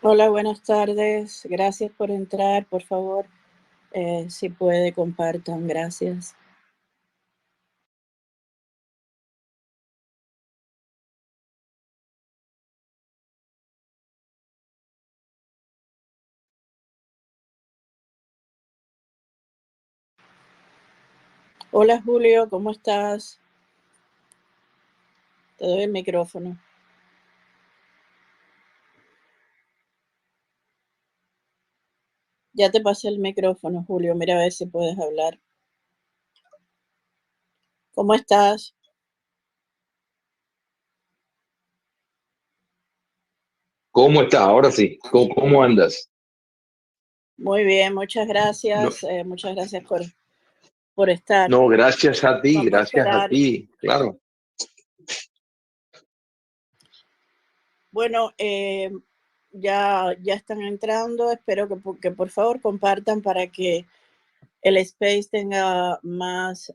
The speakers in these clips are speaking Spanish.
Hola, buenas tardes. Gracias por entrar. Por favor, si puede, compartan. Gracias. Hola, Julio, ¿cómo estás? Te doy el micrófono. Ya te pasé el micrófono, Julio. Mira a ver si puedes hablar. ¿Cómo estás? ¿Cómo está? Ahora sí. ¿Cómo andas? Muy bien, muchas No, gracias. Muchas gracias por estar. no, gracias a ti, Vamos a gracias a esperar. ti. Claro. Bueno, ya están entrando. Espero que por favor compartan para que el space tenga más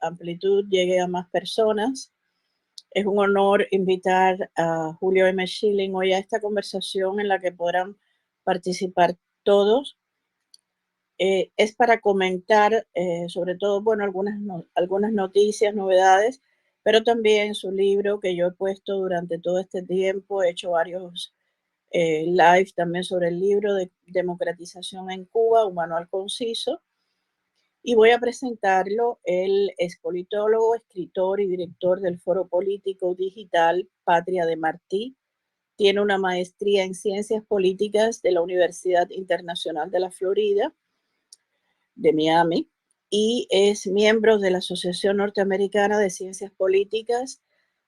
amplitud, llegue a más personas. Es un honor invitar a Julio M. Schilling hoy a esta conversación en la que podrán participar todos. Es para comentar sobre todo, bueno, algunas noticias, novedades, pero también su libro que yo he puesto durante todo este tiempo. He hecho varios live también sobre el libro de Democratización en Cuba, un manual conciso. Y voy a presentarlo. Él es politólogo, escritor y director del Foro Político Digital Patria de Martí. Tiene una maestría en Ciencias Políticas de la Universidad Internacional de la Florida, de Miami, y es miembro de la Asociación Norteamericana de Ciencias Políticas,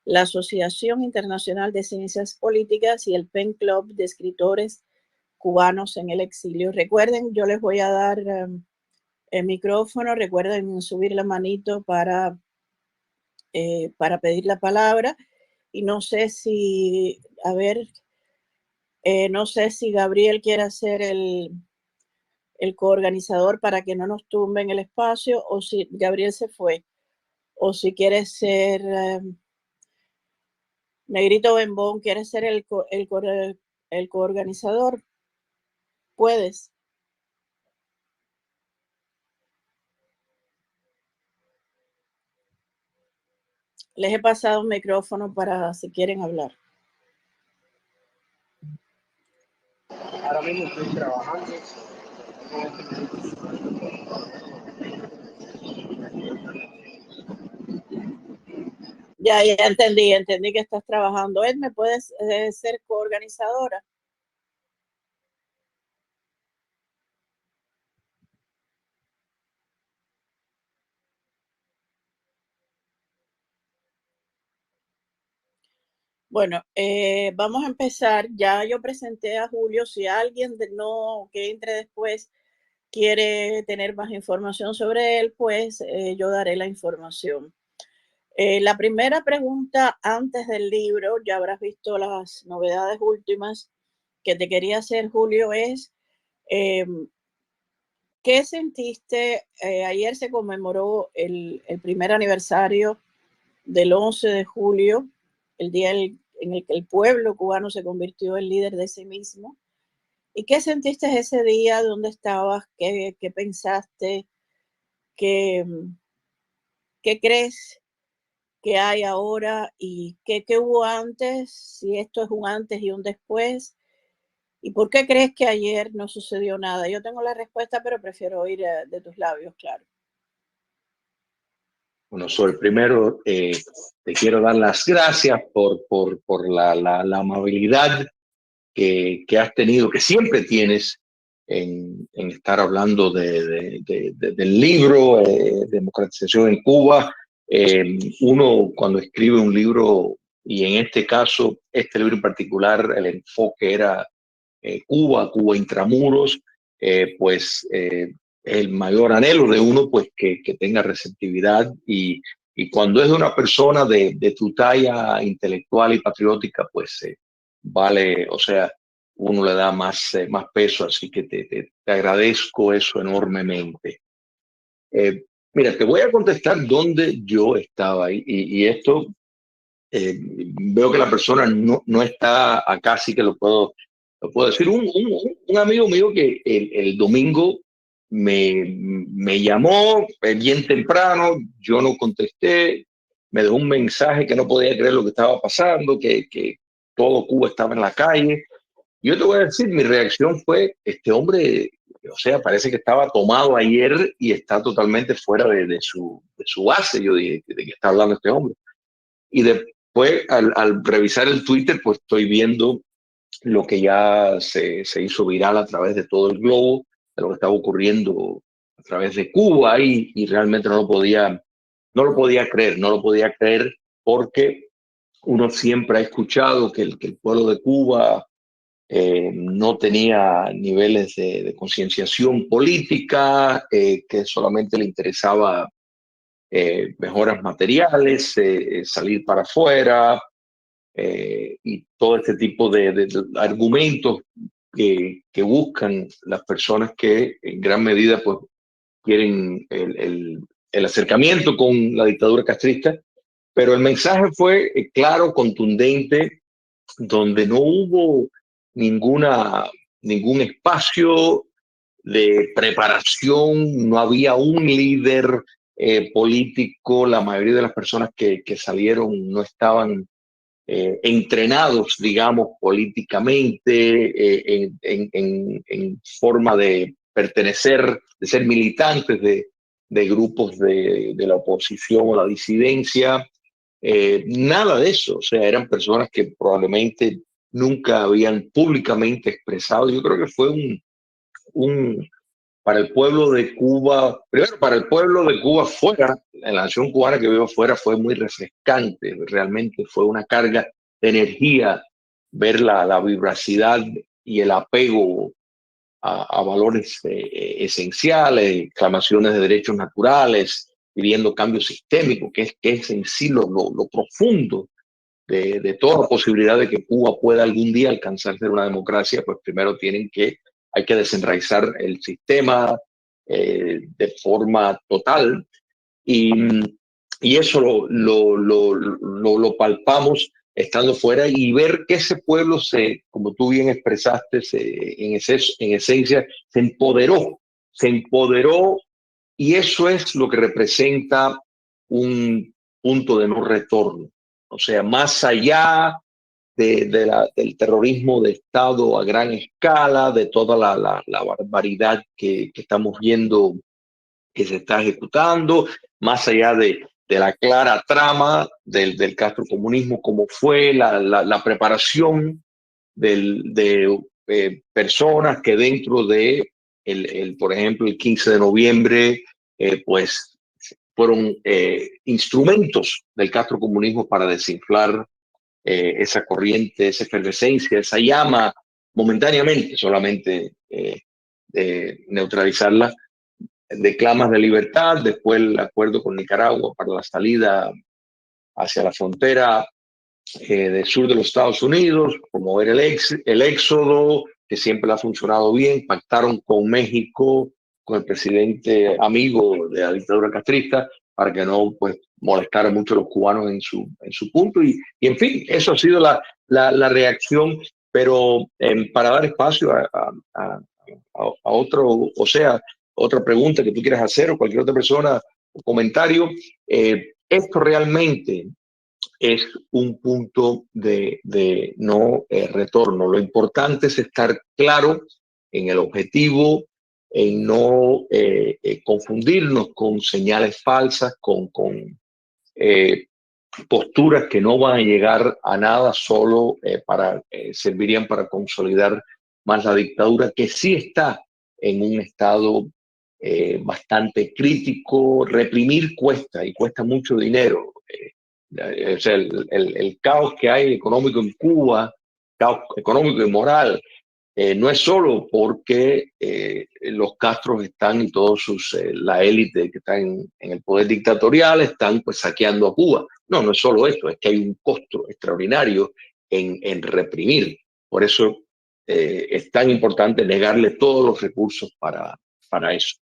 la Asociación Internacional de Ciencias Políticas y el Pen Club de Escritores Cubanos en el Exilio. Recuerden, yo les voy a dar el micrófono. Recuerden subir la manito para pedir la palabra. Y no sé si, a ver, no sé si Gabriel quiere hacer el coorganizador para que no nos tumben el espacio, o si Gabriel se fue, o si quiere ser Negrito Bembón, quiere ser el coorganizador. Puedes. Les he pasado un micrófono para si quieren hablar. Ahora mismo estoy trabajando. Ya entendí que estás trabajando. Ed, ¿me puedes ser coorganizadora? Bueno, vamos a empezar. Ya yo presenté a Julio. Si alguien no que entre después quiere tener más información sobre él, pues yo daré la información. La primera pregunta antes del libro, ya habrás visto las novedades últimas que te quería hacer, Julio, es eh, ¿qué sentiste? Ayer se conmemoró el primer aniversario del 11 de julio, el día en el que el pueblo cubano se convirtió en líder de sí mismo. ¿Y qué sentiste ese día? ¿Dónde estabas? ¿Qué pensaste? ¿Qué, ¿Qué crees que hay ahora? ¿Y qué hubo antes? Si esto es un antes y un después. ¿Y por qué crees que ayer no sucedió nada? Yo tengo la respuesta, pero prefiero oír de tus labios, claro. Bueno, Sol, primero te quiero dar las gracias por la amabilidad que has tenido, que siempre tienes en estar hablando del libro Democratización en Cuba. Uno cuando escribe un libro, y en este caso, este libro en particular, el enfoque era Cuba intramuros, pues el mayor anhelo de uno, pues que tenga receptividad y cuando es de una persona de tu talla intelectual y patriótica, pues vale, o sea, uno le da más peso, así que te agradezco eso enormemente. Eh, Mira, te voy a contestar dónde yo estaba y esto veo que la persona no está acá, así que lo puedo Lo puedo decir, un amigo mío que el domingo me llamó bien temprano, yo no contesté, me dejó un mensaje que no podía creer lo que estaba pasando, que todo Cuba estaba en la calle. Yo te voy a decir, mi reacción fue, este hombre, o sea, parece que estaba tomado ayer y está totalmente fuera de su base. Yo dije, ¿de qué está hablando este hombre? Y después, al revisar el Twitter, pues estoy viendo lo que ya se hizo viral a través de todo el globo, de lo que estaba ocurriendo a través de Cuba y realmente no lo podía creer porque uno siempre ha escuchado que el pueblo de Cuba no tenía niveles de concienciación política, que solamente le interesaba mejoras materiales, salir para afuera y todo este tipo de argumentos que buscan las personas que en gran medida pues, quieren el acercamiento con la dictadura castrista. Pero el mensaje fue claro, contundente, donde no hubo ningún espacio de preparación, no había un líder político, la mayoría de las personas que salieron no estaban entrenados, digamos, políticamente, en forma de pertenecer, de ser militantes de grupos de la oposición o la disidencia. Nada de eso, o sea, eran personas que probablemente nunca habían públicamente expresado. Yo creo que fue un para el pueblo de Cuba, primero para el pueblo de Cuba fuera, en la nación cubana que vive afuera, fue muy refrescante, realmente fue una carga de energía ver la vibracidad y el apego a valores esenciales, reclamaciones de derechos naturales, pidiendo cambios sistémicos, que es en sí lo profundo de toda posibilidad de que Cuba pueda algún día alcanzar a ser una democracia. Pues primero hay que desenraizar el sistema de forma total y, y eso lo palpamos estando fuera y ver que ese pueblo como tú bien expresaste, en esencia se empoderó y eso es lo que representa un punto de no retorno. O sea, más allá del terrorismo de Estado a gran escala, de toda la barbaridad que estamos viendo que se está ejecutando, más allá de la clara trama del castrocomunismo, como fue la preparación de personas que dentro de, por ejemplo, el 15 de noviembre, pues fueron instrumentos del castrocomunismo para desinflar esa corriente, esa efervescencia, esa llama, momentáneamente solamente neutralizarla, declamas de libertad, después el acuerdo con Nicaragua para la salida hacia la frontera del sur de los Estados Unidos, promover el éxodo, que siempre ha funcionado bien, pactaron con México, con el presidente amigo de la dictadura castrista, para que no pues, molestara mucho a los cubanos en su punto. Y en fin, eso ha sido la reacción, pero para dar espacio a otro, o sea, otra pregunta que tú quieras hacer o cualquier otra persona o comentario, esto realmente es un punto de no retorno. Lo importante es estar claro en el objetivo, en no confundirnos con señales falsas, con posturas que no van a llegar a nada, solo servirían para consolidar más la dictadura, que sí está en un estado bastante crítico. Reprimir cuesta y cuesta mucho dinero. O sea, el caos que hay económico en Cuba, caos económico y moral, no es solo porque los Castros están y la élite que está en el poder dictatorial están pues saqueando a Cuba. No es solo eso, es que hay un costo extraordinario en reprimir. Por eso es tan importante negarle todos los recursos para eso.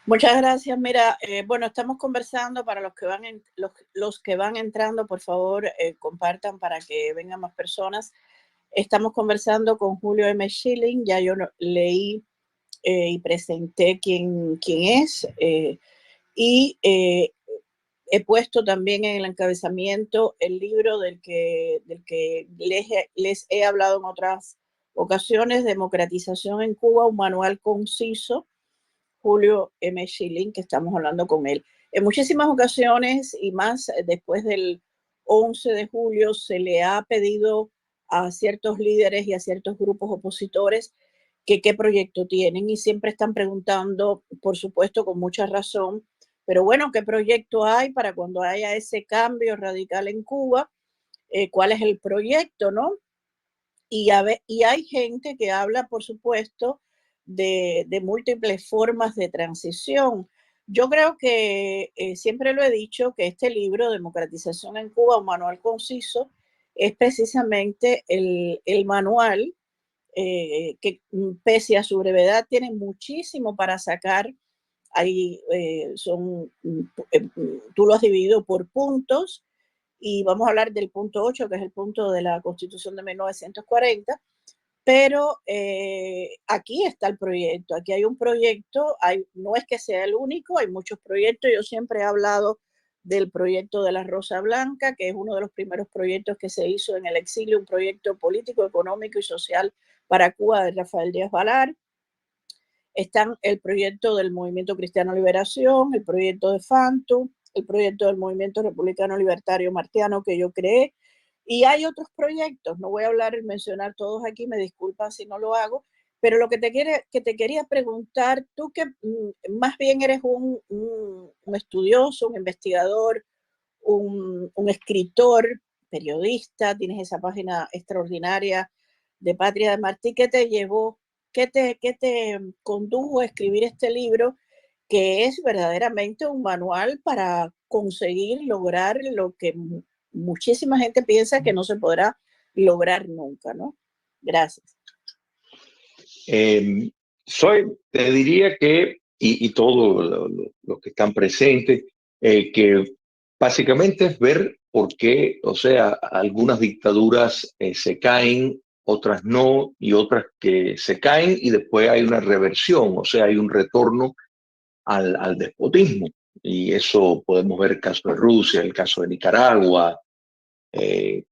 Muchas gracias. Mira, bueno, estamos conversando para los que van entrando, por favor, compartan para que vengan más personas. Estamos conversando con Julio M. Schilling, ya yo leí y presenté quién es, y he puesto también en el encabezamiento el libro del que les he hablado en otras ocasiones, Democratización en Cuba, un manual conciso, Julio M. Schilling, que estamos hablando con él. En muchísimas ocasiones, y más después del 11 de julio, se le ha pedido a ciertos líderes y a ciertos grupos opositores que qué proyecto tienen, y siempre están preguntando, por supuesto, con mucha razón, pero bueno, ¿qué proyecto hay para cuando haya ese cambio radical en Cuba? ¿Cuál es el proyecto, no? Y hay gente que habla, por supuesto, de múltiples formas de transición. Yo creo que siempre lo he dicho, que este libro, Democratización en Cuba, un manual conciso, es precisamente el manual que, pese a su brevedad, tiene muchísimo para sacar. Ahí tú lo has dividido por puntos, y vamos a hablar del punto 8, que es el punto de la Constitución de 1940, pero aquí está el proyecto, aquí hay un proyecto, no es que sea el único, hay muchos proyectos. Yo siempre he hablado del proyecto de la Rosa Blanca, que es uno de los primeros proyectos que se hizo en el exilio, un proyecto político, económico y social para Cuba de Rafael Díaz Balart. Están el proyecto del Movimiento Cristiano Liberación, el proyecto de Fantu, el proyecto del Movimiento Republicano Libertario Martiano que yo creé, y hay otros proyectos. No voy a hablar y mencionar todos aquí, me disculpan si no lo hago, pero lo que te quería preguntar, tú que más bien eres un estudioso, un investigador, un escritor, periodista, tienes esa página extraordinaria de Patria de Martí, ¿qué te llevó? ¿Qué te condujo a escribir este libro, que es verdaderamente un manual para conseguir lograr lo que muchísima gente piensa que no se podrá lograr nunca, ¿no? Gracias. Te diría que, y todos los que están presentes, que básicamente es ver por qué, o sea, algunas dictaduras se caen, otras no, y otras que se caen y después hay una reversión, o sea, hay un retorno al despotismo. Y eso podemos ver el caso de Rusia, el caso de Nicaragua, el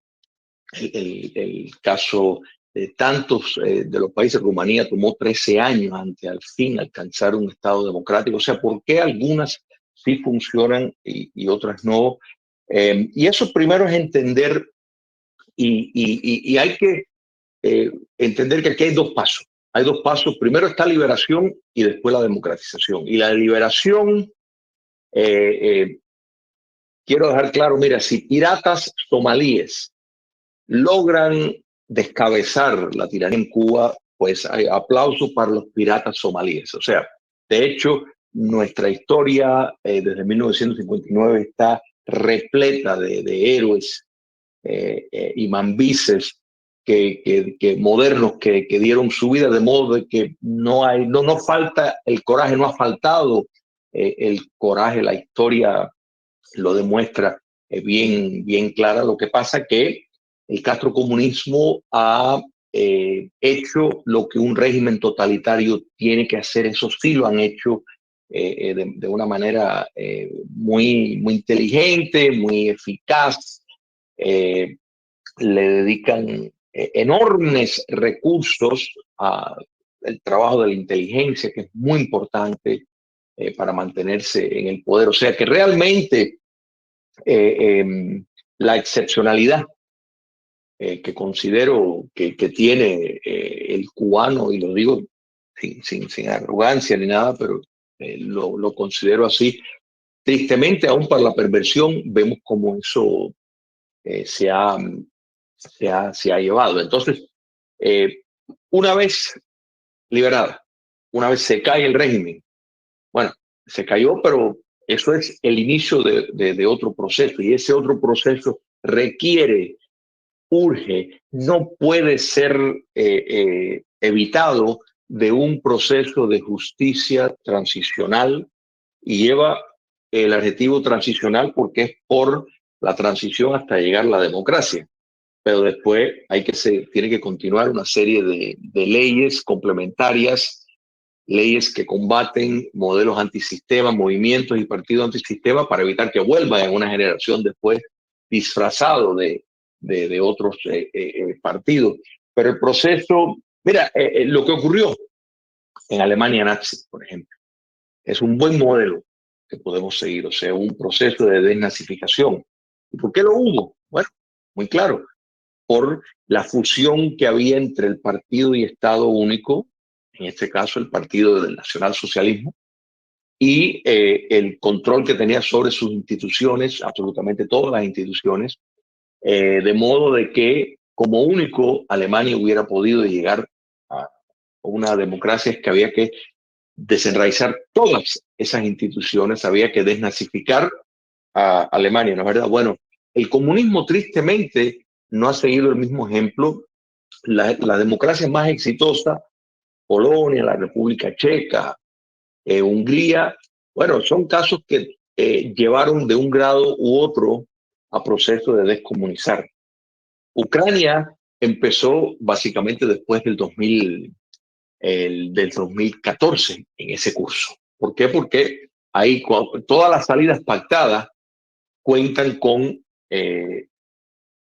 caso de tantos de los países. Rumanía tomó 13 años ante al fin alcanzar un Estado democrático. O sea, ¿por qué algunas sí funcionan y otras no? Y eso primero es entender, y hay que entender que aquí hay dos pasos. Hay dos pasos. Primero está liberación y después la democratización. Y la liberación, quiero dejar claro, mira, si piratas somalíes logran descabezar la tiranía en Cuba, pues hay aplausos para los piratas somalíes. O sea, de hecho, nuestra historia desde 1959 está repleta de héroes y mambises que modernos que dieron su vida, de modo de que no falta el coraje, no ha faltado el coraje. La historia lo demuestra bien clara. Lo que pasa que el castrocomunismo ha hecho lo que un régimen totalitario tiene que hacer. Eso sí lo han hecho de una manera muy inteligente, muy eficaz. Le dedican enormes recursos al trabajo de la inteligencia, que es muy importante para mantenerse en el poder. O sea que realmente la excepcionalidad que considero que tiene el cubano, y lo digo sin arrogancia ni nada, pero lo considero así. Tristemente, aún para la perversión, vemos cómo eso se ha llevado. Entonces, una vez liberada, una vez se cae el régimen, bueno, se cayó, pero eso es el inicio de otro proceso, y ese otro proceso urge, no puede ser evitado de un proceso de justicia transicional, y lleva el adjetivo transicional porque es por la transición hasta llegar a la democracia. pero después tiene que continuar una serie de leyes complementarias, leyes que combaten modelos antisistema, movimientos y partidos antisistema para evitar que vuelvan en una generación después disfrazado de otros partidos. Pero el proceso, mira, lo que ocurrió en Alemania nazi, por ejemplo, es un buen modelo que podemos seguir, o sea, un proceso de desnazificación. ¿Y por qué lo hubo? Bueno, muy claro, por la fusión que había entre el partido y Estado único, en este caso el Partido del Nacionalsocialismo, y el control que tenía sobre sus instituciones, absolutamente todas las instituciones, de modo de que como único Alemania hubiera podido llegar a una democracia, es que había que desenraizar todas esas instituciones, había que desnazificar a Alemania, ¿no es verdad? Bueno, el comunismo tristemente no ha seguido el mismo ejemplo. La democracia más exitosa, Polonia, la República Checa, Hungría, bueno, son casos que llevaron de un grado u otro a proceso de descomunizar. Ucrania empezó básicamente después del 2014 en ese curso. ¿Por qué? Porque ahí todas las salidas pactadas cuentan con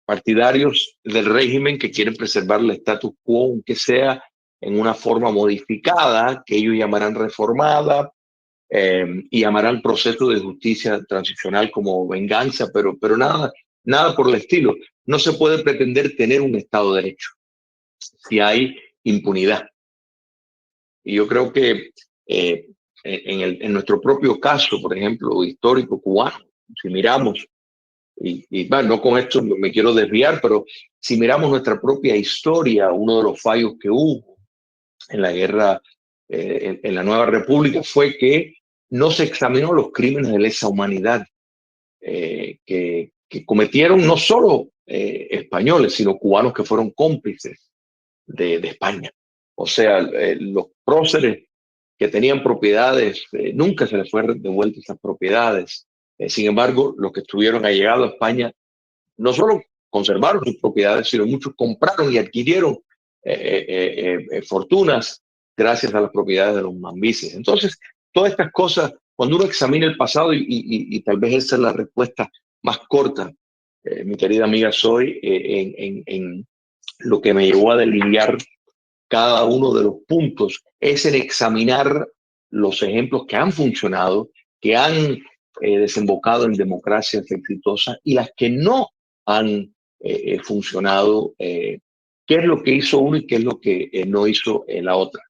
partidarios del régimen que quieren preservar el status quo, aunque sea en una forma modificada, que ellos llamarán reformada, y llamarán proceso de justicia transicional como venganza, pero nada por el estilo. No se puede pretender tener un Estado de Derecho si hay impunidad. Y yo creo que en nuestro propio caso, por ejemplo, histórico cubano, si miramos, y bueno, no con esto me quiero desviar, pero si miramos nuestra propia historia, uno de los fallos que hubo en la guerra, en la nueva república, fue que no se examinó los crímenes de lesa humanidad que cometieron no solo españoles, sino cubanos que fueron cómplices de España. O sea, los próceres que tenían propiedades, nunca se les fue devueltas esas propiedades. Sin embargo, los que estuvieron allegados a España no solo conservaron sus propiedades, sino muchos compraron y adquirieron fortunas gracias a las propiedades de los mambises. Entonces, todas estas cosas, cuando uno examina el pasado, y tal vez esa es la respuesta más corta, mi querida amiga Zoe, en lo que me llevó a delinear cada uno de los puntos, es en examinar los ejemplos que han funcionado, que han desembocado en democracias exitosas y las que no han funcionado, qué es lo que hizo uno y qué es lo que no hizo la otra.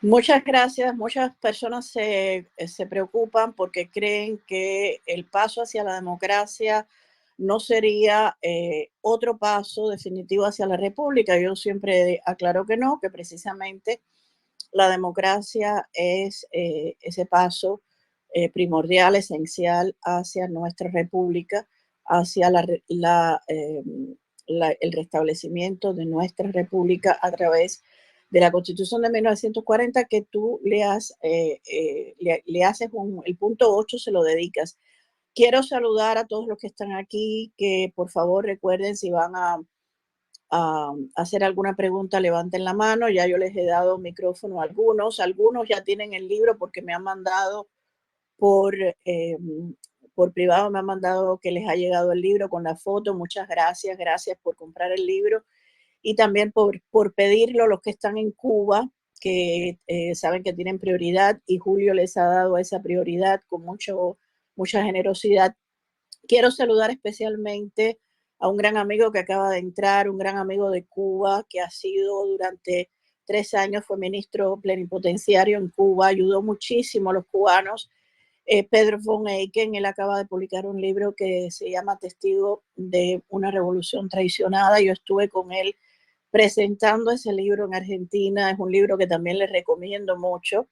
Muchas gracias. Muchas personas se preocupan porque creen que el paso hacia la democracia no sería otro paso definitivo hacia la república. Yo siempre aclaro que no, que precisamente la democracia es ese paso primordial, esencial hacia nuestra república, hacia el restablecimiento de nuestra república a través de la Constitución de 1940, que tú le haces el punto 8, se lo dedicas. Quiero saludar a todos los que están aquí, que por favor recuerden, si van a hacer alguna pregunta, levanten la mano. Ya yo les he dado micrófono a algunos ya tienen el libro porque me han mandado por privado, me han mandado que les ha llegado el libro con la foto. Muchas gracias por comprar el libro y también por pedirlo. Los que están en Cuba, que saben que tienen prioridad, y Julio les ha dado esa prioridad con mucha generosidad. Quiero saludar especialmente a un gran amigo que acaba de entrar, un gran amigo de Cuba, que ha sido durante 3 años, fue ministro plenipotenciario en Cuba, ayudó muchísimo a los cubanos. Pedro von Eycken, él acaba de publicar un libro que se llama Testigo de una revolución traicionada. Yo estuve con él presentando ese libro en Argentina. Es un libro que también les recomiendo mucho.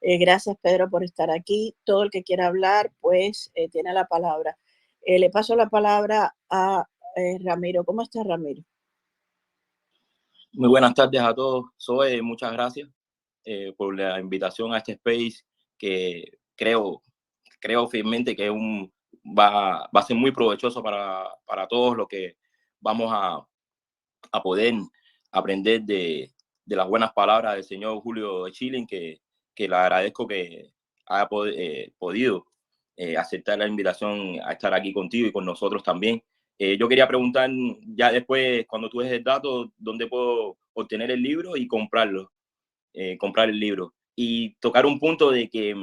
Gracias, Pedro, por estar aquí. Todo el que quiera hablar, pues tiene la palabra. Le paso la palabra a Ramiro. ¿Cómo estás, Ramiro? Muy buenas tardes a todos. Zoe, muchas gracias por la invitación a este space que creo firmemente que es un va a ser muy provechoso para todos los que vamos a poder aprender de las buenas palabras del señor Julio Schilling, que le agradezco que haya podido aceptar la invitación a estar aquí contigo y con nosotros también. Yo quería preguntar, ya después, cuando tú des el dato, ¿dónde puedo obtener el libro y comprarlo? Comprar el libro. Y tocar un punto de que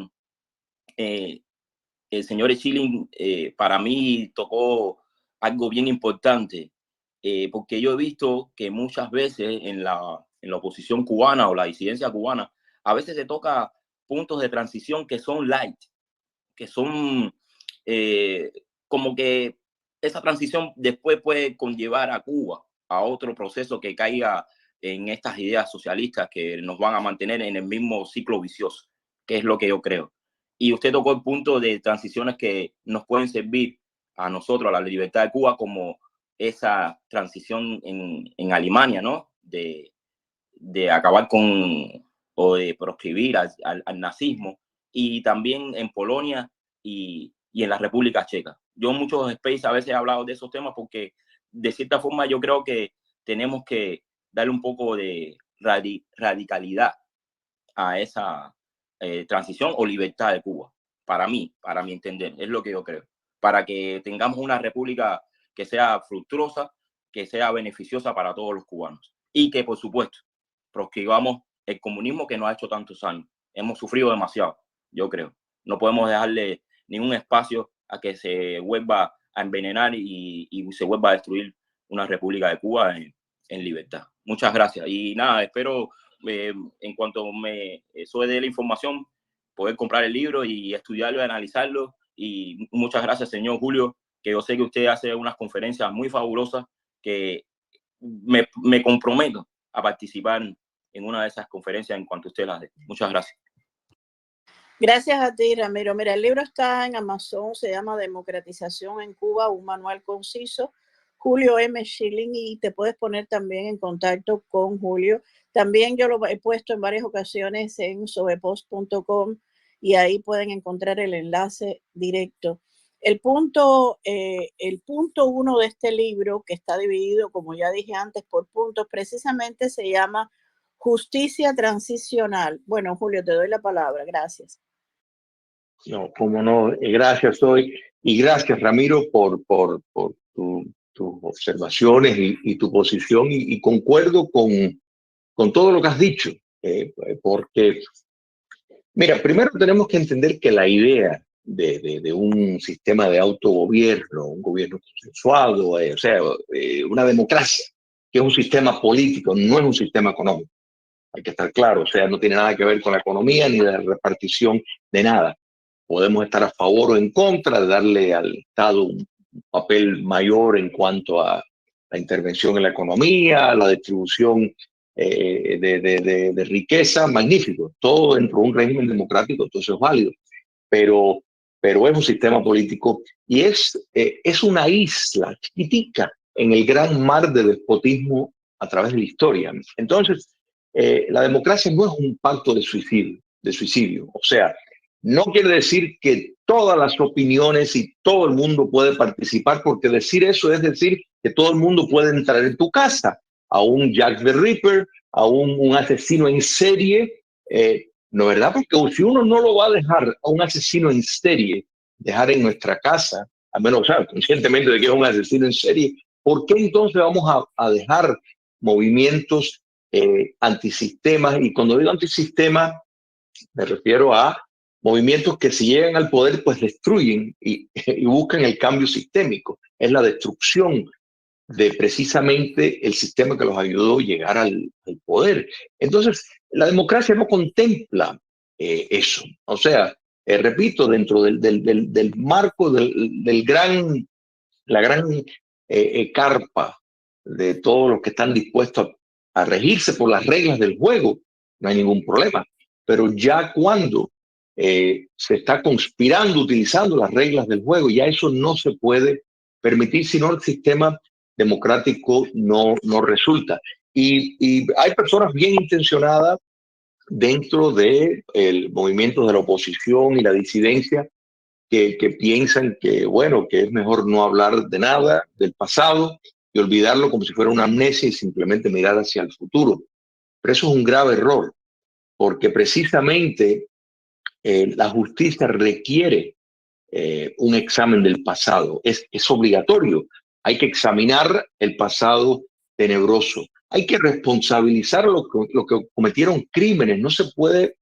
el señor Schilling para mí tocó algo bien importante, porque yo he visto que muchas veces en la oposición cubana o la disidencia cubana, a veces se toca puntos de transición que son light, que son como que esa transición después puede conllevar a Cuba a otro proceso que caiga en estas ideas socialistas que nos van a mantener en el mismo ciclo vicioso, que es lo que yo creo. Y usted tocó el punto de transiciones que nos pueden servir a nosotros, a la libertad de Cuba, como esa transición en Alemania, ¿no? De acabar con o de proscribir al nazismo, y también en Polonia y en la República Checa. Yo en muchos space a veces he hablado de esos temas porque de cierta forma yo creo que tenemos que darle un poco de radicalidad a esa transición o libertad de Cuba. Para mí, para mi entender, es lo que yo creo. Para que tengamos una república que sea fructuosa, que sea beneficiosa para todos los cubanos. Y que, por supuesto, proscribamos el comunismo que nos ha hecho tantos años. Hemos sufrido demasiado, yo creo. No podemos dejarle ningún espacio a que se vuelva a envenenar y se vuelva a destruir una república de Cuba en libertad. Muchas gracias. Y nada, espero en cuanto me dé la información, poder comprar el libro y estudiarlo y analizarlo. Y muchas gracias, señor Julio, que yo sé que usted hace unas conferencias muy fabulosas, que me comprometo a participar en una de esas conferencias en cuanto usted las dé. Muchas gracias. Gracias a ti, Ramiro. Mira, el libro está en Amazon, se llama Democratización en Cuba, un manual conciso. Julio M. Schilling, y te puedes poner también en contacto con Julio. También yo lo he puesto en varias ocasiones en sobepost.com y ahí pueden encontrar el enlace directo. El punto 1 de este libro, que está dividido, como ya dije antes, por puntos, precisamente se llama Justicia Transicional. Bueno, Julio, te doy la palabra. Gracias. No, cómo no. Gracias, Zoe. Y gracias, Ramiro, por tus observaciones y tu posición. Y concuerdo con todo lo que has dicho. Porque, mira, primero tenemos que entender que la idea de un sistema de autogobierno, un gobierno consensuado, o sea, una democracia, que es un sistema político, no es un sistema económico. Hay que estar claro, o sea, no tiene nada que ver con la economía ni la repartición de nada. Podemos estar a favor o en contra de darle al Estado un papel mayor en cuanto a la intervención en la economía, la distribución de riqueza, magnífico. Todo dentro de un régimen democrático, todo eso es válido. Pero es un sistema político y es una isla chiquitica en el gran mar de despotismo a través de la historia. Entonces, la democracia no es un pacto de suicidio. O sea, no quiere decir que todas las opiniones y todo el mundo puede participar, porque decir eso es decir que todo el mundo puede entrar en tu casa, a un Jack the Ripper, a un asesino en serie. No, ¿verdad? Porque si uno no lo va a dejar a un asesino en serie, dejar en nuestra casa, al menos, ¿sabes?, conscientemente de que es un asesino en serie, ¿por qué entonces vamos a dejar movimientos antisistemas? Y cuando digo antisistema, me refiero a movimientos que si llegan al poder, pues destruyen y buscan el cambio sistémico. Es la destrucción de precisamente el sistema que los ayudó a llegar al poder. Entonces, la democracia no contempla eso. O sea, repito, dentro del marco la gran carpa de todos los que están dispuestos a regirse por las reglas del juego, no hay ningún problema. Pero ya cuando se está conspirando utilizando las reglas del juego, ya eso no se puede permitir, si no el sistema democrático no resulta. Y hay personas bien intencionadas dentro del movimiento de la oposición y la disidencia que piensan que, bueno, que es mejor no hablar de nada del pasado y olvidarlo como si fuera una amnesia y simplemente mirar hacia el futuro. Pero eso es un grave error, porque precisamente la justicia requiere un examen del pasado. Es obligatorio. Hay que examinar el pasado tenebroso. Hay que responsabilizar a los que cometieron crímenes. No se puede,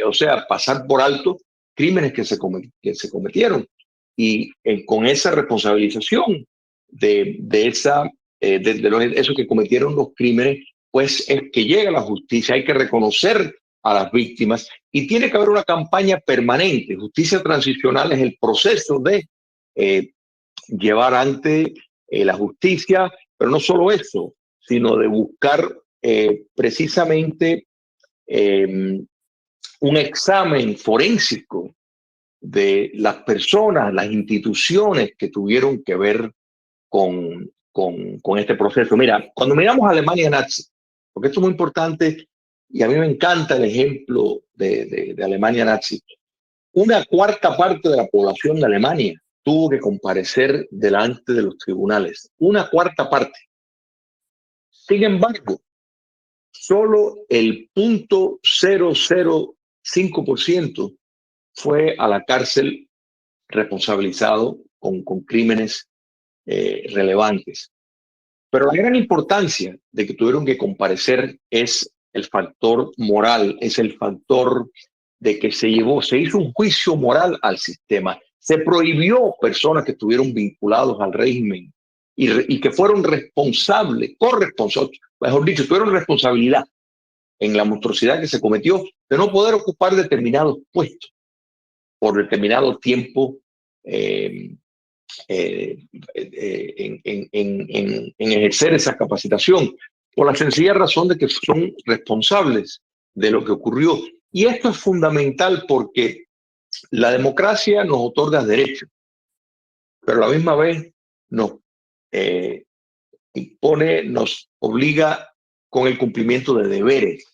o sea, pasar por alto crímenes que se cometieron. Y con esa responsabilización de esos que cometieron los crímenes, pues es que llega la justicia. Hay que reconocer a las víctimas y tiene que haber una campaña permanente. Justicia transicional es el proceso de llevar ante la justicia, pero no solo eso, sino de buscar precisamente un examen forénsico de las personas, las instituciones que tuvieron que ver con este proceso. Mira, cuando miramos a Alemania nazi, porque esto es muy importante y a mí me encanta el ejemplo de Alemania nazi, una cuarta parte de la población de Alemania tuvo que comparecer delante de los tribunales. Una cuarta parte. Sin embargo, solo el 0.005% fue a la cárcel responsabilizado con crímenes relevantes. Pero la gran importancia de que tuvieron que comparecer es el factor moral, es el factor de que se hizo un juicio moral al sistema. Se prohibió personas que estuvieron vinculados al régimen y que fueron responsables, corresponsables, mejor dicho, tuvieron responsabilidad en la monstruosidad que se cometió de no poder ocupar determinados puestos por determinado tiempo en ejercer esa capacitación, por la sencilla razón de que son responsables de lo que ocurrió. Y esto es fundamental porque la democracia nos otorga derechos, pero a la misma vez nos impone, nos obliga con el cumplimiento de deberes.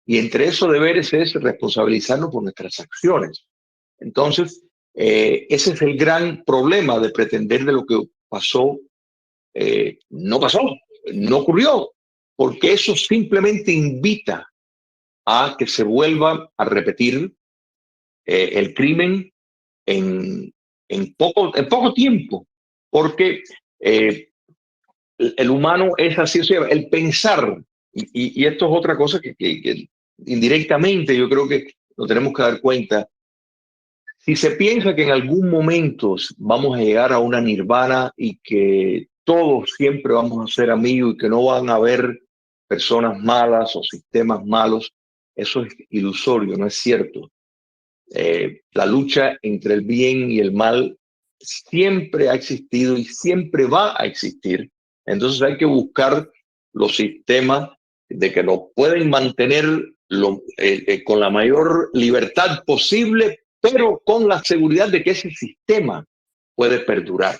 Y entre esos deberes es responsabilizarnos por nuestras acciones. Entonces, ese es el gran problema de pretender de lo que pasó, no pasó, no ocurrió, porque eso simplemente invita a que se vuelva a repetir el crimen en poco tiempo, porque el humano es así, o sea, el pensar, y esto es otra cosa que indirectamente yo creo que nos tenemos que dar cuenta. Si se piensa que en algún momento vamos a llegar a una nirvana y que todos siempre vamos a ser amigos y que no van a haber personas malas o sistemas malos, eso es ilusorio, no es cierto. La lucha entre el bien y el mal siempre ha existido y siempre va a existir. Entonces hay que buscar los sistemas de que nos pueden mantener con la mayor libertad posible, pero con la seguridad de que ese sistema puede perdurar.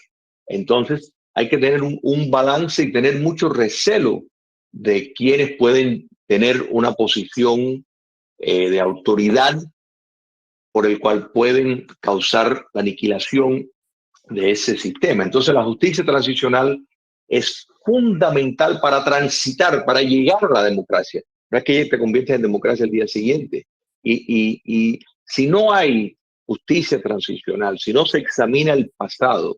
Entonces hay que tener un balance y tener mucho recelo de quienes pueden tener una posición de autoridad por el cual pueden causar la aniquilación de ese sistema. Entonces la justicia transicional es fundamental para transitar, para llegar a la democracia. No es que te conviertas en democracia el día siguiente. Y si no hay justicia transicional, si no se examina el pasado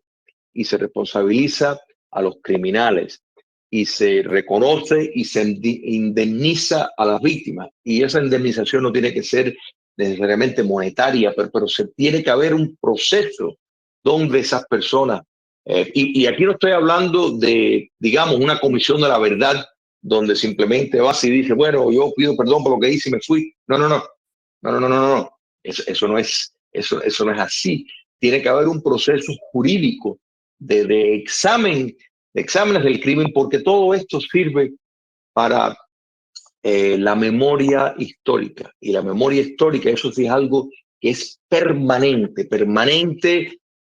y se responsabiliza a los criminales y se reconoce y se indemniza a las víctimas, y esa indemnización no tiene que ser necesariamente monetaria, pero se tiene que haber un proceso donde esas personas, y aquí no estoy hablando de, digamos, una comisión de la verdad donde simplemente vas y dices, bueno, yo pido perdón por lo que hice y me fui. No. Eso no es así. Tiene que haber un proceso jurídico de exámenes del crimen, porque todo esto sirve para la memoria histórica. Y la memoria histórica, eso sí es algo que es permanente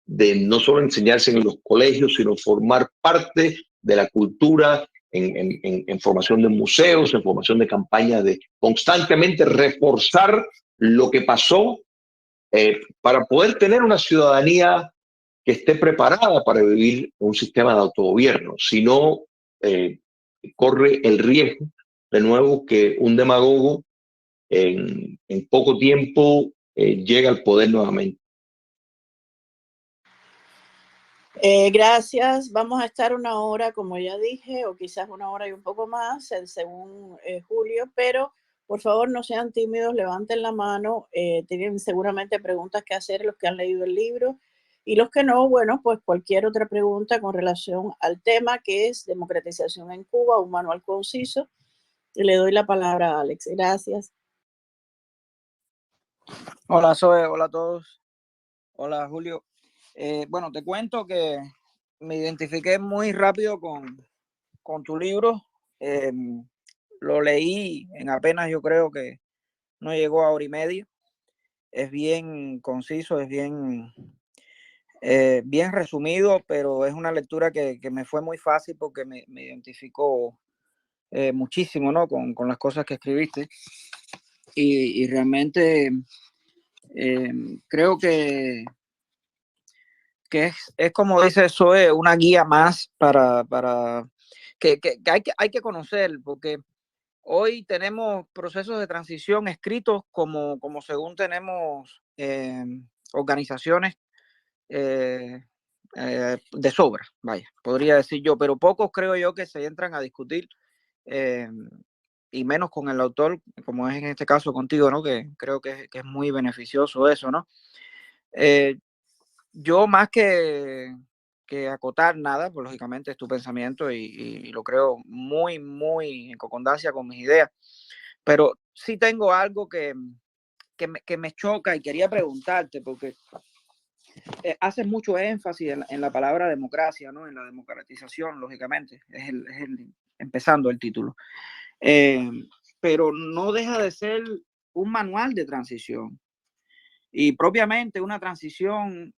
de no solo enseñarse en los colegios, sino formar parte de la cultura en formación de museos, en formación de campañas, de constantemente reforzar lo que pasó para poder tener una ciudadanía que esté preparada para vivir un sistema de autogobierno. Si no, corre el riesgo, de nuevo, que un demagogo en poco tiempo llega al poder nuevamente. Gracias. Vamos a estar una hora, como ya dije, o quizás una hora y un poco más, según Julio, pero por favor no sean tímidos, levanten la mano. Tienen seguramente preguntas que hacer los que han leído el libro, y los que no, bueno, pues cualquier otra pregunta con relación al tema, que es democratización en Cuba, un manual conciso. Y le doy la palabra a Alex. Gracias. Hola Zoe, hola a todos. Hola Julio. Bueno, te cuento que me identifiqué muy rápido con tu libro. Lo leí en apenas, yo creo que no llegó a hora y media. Es bien conciso, es bien resumido, pero es una lectura que me fue muy fácil porque me identificó muchísimo, ¿no? con las cosas que escribiste. Y realmente creo que es como dice Zoe, una guía más para que hay que conocer, porque hoy tenemos procesos de transición escritos como según tenemos organizaciones de sobra, vaya, podría decir yo, pero pocos creo yo que se entran a discutir, y menos con el autor, como es en este caso contigo, ¿no? Que creo que es muy beneficioso eso, ¿no? Yo más que acotar nada, pues lógicamente es tu pensamiento y lo creo muy, muy en concordancia con mis ideas, pero sí tengo algo que me choca y quería preguntarte, porque haces mucho énfasis en la palabra democracia, ¿no? En la democratización, lógicamente, empezando el título, pero no deja de ser un manual de transición, y propiamente una transición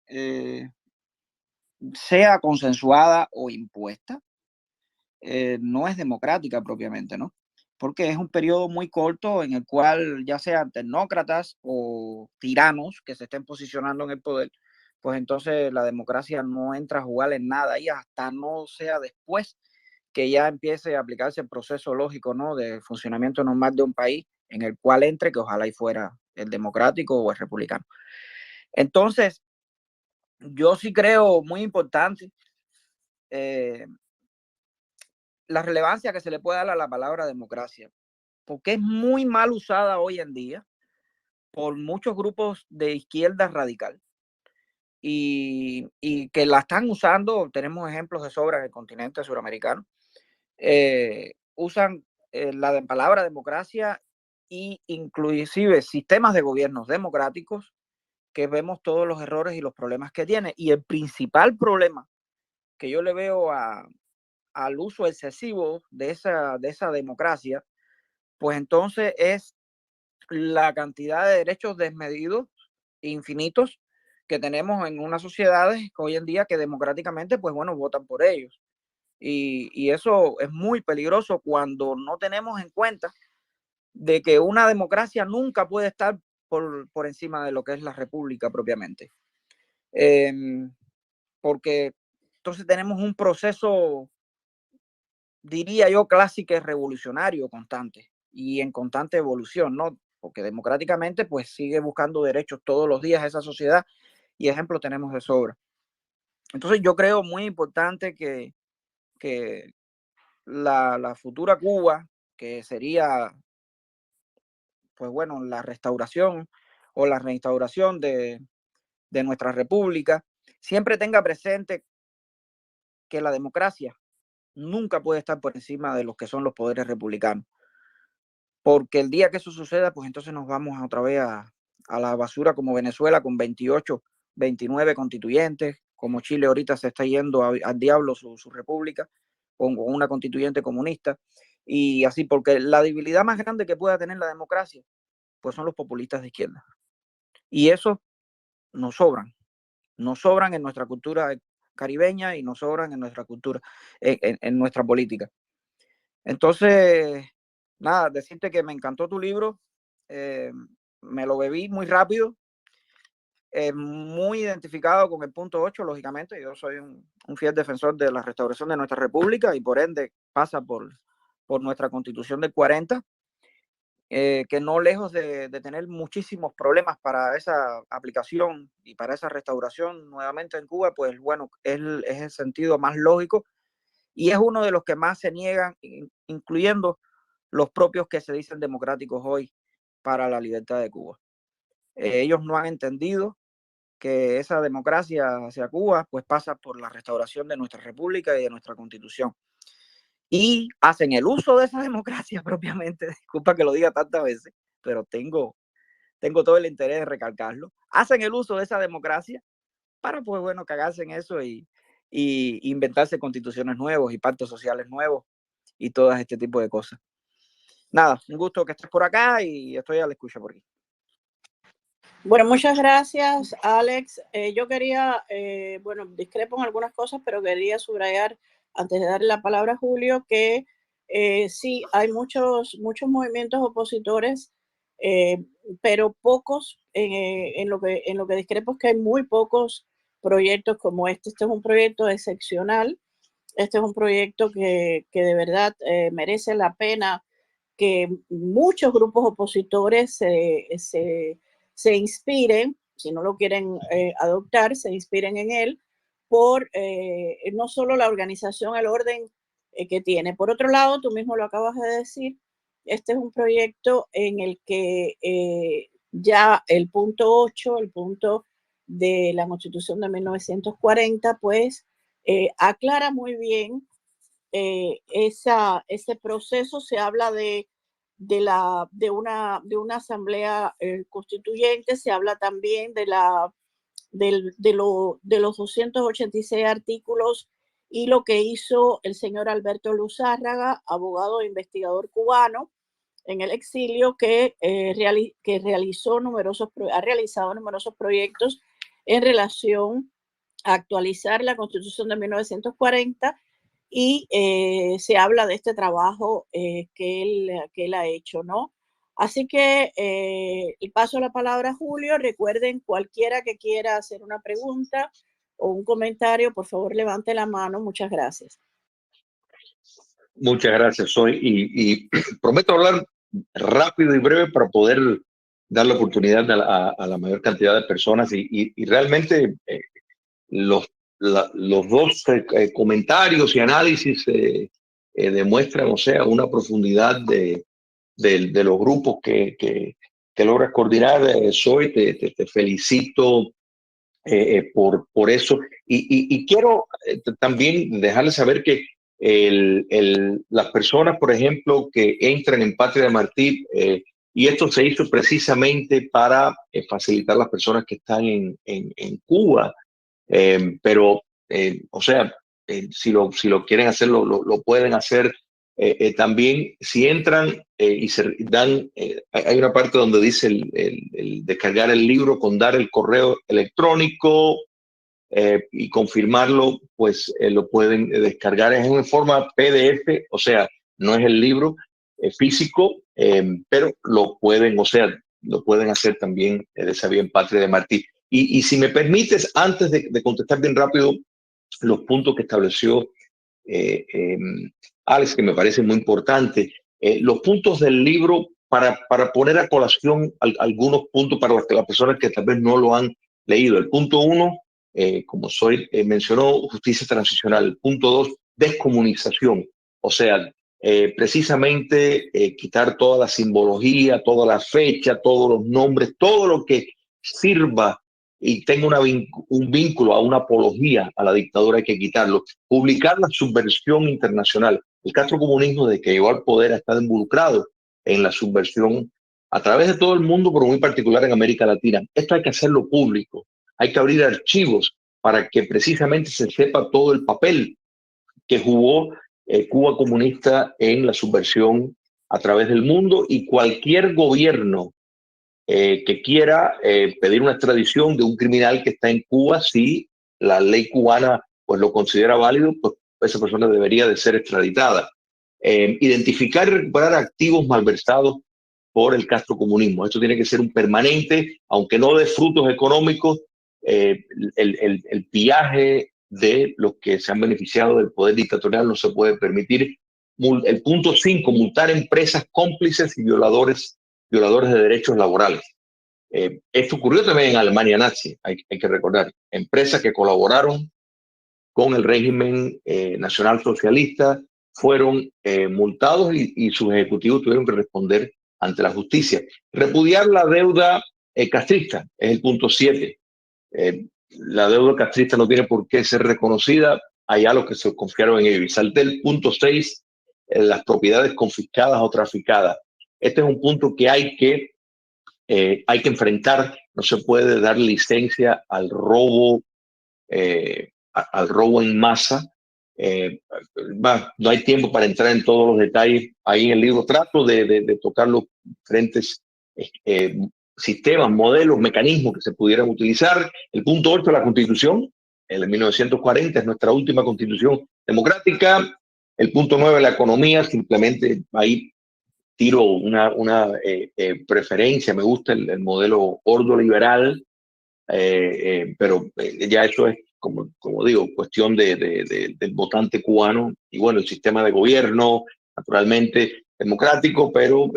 sea consensuada o impuesta, no es democrática propiamente, ¿no? Porque es un periodo muy corto en el cual ya sean tecnócratas o tiranos que se estén posicionando en el poder, pues entonces la democracia no entra a jugar en nada, y hasta no sea después que ya empiece a aplicarse el proceso lógico, ¿no? De funcionamiento normal de un país en el cual entre, que ojalá y fuera el democrático o el republicano. Entonces, yo sí creo muy importante la relevancia que se le puede dar a la palabra democracia, porque es muy mal usada hoy en día por muchos grupos de izquierda radical, y que la están usando. Tenemos ejemplos de sobra en el continente suramericano. Usan la palabra democracia y inclusive sistemas de gobiernos democráticos, que vemos todos los errores y los problemas que tiene. Y el principal problema que yo le veo al uso excesivo de esa democracia, pues entonces es la cantidad de derechos desmedidos, infinitos, que tenemos en unas sociedades hoy en día que democráticamente, pues bueno, votan por ellos. Y eso es muy peligroso cuando no tenemos en cuenta de que una democracia nunca puede estar por encima de lo que es la república propiamente. Porque entonces tenemos un proceso, diría yo, clásico y revolucionario constante y en constante evolución, ¿no? Porque democráticamente pues sigue buscando derechos todos los días esa sociedad, y ejemplos tenemos de sobra. Entonces yo creo muy importante que la futura Cuba, que sería, pues bueno, la restauración o la reinstauración de nuestra república, siempre tenga presente que la democracia nunca puede estar por encima de los que son los poderes republicanos. Porque el día que eso suceda, pues entonces nos vamos otra vez a la basura, como Venezuela con 28, 29 constituyentes, como Chile ahorita se está yendo al diablo su república, con una constituyente comunista, y así, porque la debilidad más grande que pueda tener la democracia, pues son los populistas de izquierda. Y eso nos sobran en nuestra cultura caribeña y nos sobran en nuestra cultura, en nuestra política. Entonces, nada, decirte que me encantó tu libro, me lo bebí muy rápido muy identificado con el punto 8, lógicamente. Yo soy un fiel defensor de la restauración de nuestra república y por ende pasa por nuestra constitución del 40, que no lejos de tener muchísimos problemas para esa aplicación y para esa restauración nuevamente en Cuba, pues bueno, es el sentido más lógico y es uno de los que más se niegan, incluyendo los propios que se dicen democráticos hoy para la libertad de Cuba. Ellos no han entendido que esa democracia hacia Cuba pues pasa por la restauración de nuestra república y de nuestra constitución. Y hacen el uso de esa democracia propiamente, disculpa que lo diga tantas veces, pero tengo todo el interés de recalcarlo, hacen el uso de esa democracia para, pues bueno, cagarse en eso y inventarse constituciones nuevos y pactos sociales nuevos y todo este tipo de cosas. Nada, un gusto que estés por acá y estoy a la escucha por aquí. Bueno, muchas gracias, Alex. Yo quería, bueno, discrepo en algunas cosas, pero quería subrayar, antes de darle la palabra a Julio, que sí, hay muchos movimientos opositores, pero pocos, en lo que discrepo es que hay muy pocos proyectos como este. Este es un proyecto excepcional, este es un proyecto que de verdad merece la pena que muchos grupos opositores se inspiren, si no lo quieren adoptar, se inspiren en él por no solo la organización, el orden que tiene. Por otro lado, tú mismo lo acabas de decir, este es un proyecto en el que ya el punto 8, el punto de la Constitución de 1940, pues aclara muy bien ese proceso. Se habla de una asamblea constituyente, se habla también de los 286 artículos y lo que hizo el señor Alberto Luzárraga, abogado e investigador cubano en el exilio, que ha realizado numerosos proyectos en relación a actualizar la Constitución de 1940, y se habla de este trabajo que él ha hecho, ¿no? Así que paso la palabra a Julio. Recuerden, cualquiera que quiera hacer una pregunta o un comentario, por favor, levante la mano. Muchas gracias. Muchas gracias, Soy. Y prometo hablar rápido y breve para poder dar la oportunidad a la mayor cantidad de personas. Y realmente los dos comentarios y análisis demuestran, o sea, una profundidad de los grupos que logras coordinar. Soy, te felicito por eso. Y quiero también dejarles saber que las personas, por ejemplo, que entran en Patria de Martí, y esto se hizo precisamente para facilitar a las personas que están en Cuba, pero, o sea, si lo quieren hacer, lo pueden hacer. También, si entran y se dan, hay una parte donde dice el descargar el libro con dar el correo electrónico y confirmarlo, pues lo pueden descargar. Es en forma PDF, o sea, no es el libro físico, pero lo pueden, o sea, lo pueden hacer también de esa vía en Patria de Martí. Y si me permites, antes de contestar bien rápido los puntos que estableció Alex, que me parece muy importante, los puntos del libro, para poner a colación algunos puntos para las personas que tal vez no lo han leído. El punto 1, como Soy mencionó, justicia transicional. El punto 2, descomunización. O sea, precisamente quitar toda la simbología, toda la fecha, todos los nombres, todo lo que sirva y tenga un vínculo a una apología a la dictadura, hay que quitarlo. Publicar la subversión internacional. El castrocomunismo, desde que llegó al poder, ha estado involucrado en la subversión a través de todo el mundo, pero muy particular en América Latina. Esto hay que hacerlo público. Hay que abrir archivos para que precisamente se sepa todo el papel que jugó Cuba comunista en la subversión a través del mundo, y cualquier gobierno que quiera pedir una extradición de un criminal que está en Cuba, si la ley cubana pues lo considera válido, pues esa persona debería de ser extraditada. Identificar y recuperar activos malversados por el castrocomunismo. Esto tiene que ser un permanente, aunque no dé frutos económicos, el pillaje de los que se han beneficiado del poder dictatorial no se puede permitir. El punto 5, multar empresas cómplices y violadores de derechos laborales. Esto ocurrió también en Alemania nazi, hay que recordar. Empresas que colaboraron con el régimen nacional socialista fueron multados y sus ejecutivos tuvieron que responder ante la justicia. Repudiar la deuda castrista es el punto 7. La deuda castrista no tiene por qué ser reconocida. Allá los que se confiaron en ello. Y salté el punto 6, las propiedades confiscadas o traficadas. Este es un punto que hay que enfrentar. No se puede dar licencia al robo en masa. No hay tiempo para entrar en todos los detalles. Ahí en el libro trato de tocar los diferentes sistemas, modelos, mecanismos que se pudieran utilizar. El punto 8 de la Constitución, el de 1940, es nuestra última Constitución democrática. El punto 9, la economía, simplemente ahí tiro una preferencia. Me gusta el modelo ordoliberal, pero ya eso es, como digo, cuestión del votante cubano. Y bueno, el sistema de gobierno, naturalmente democrático, pero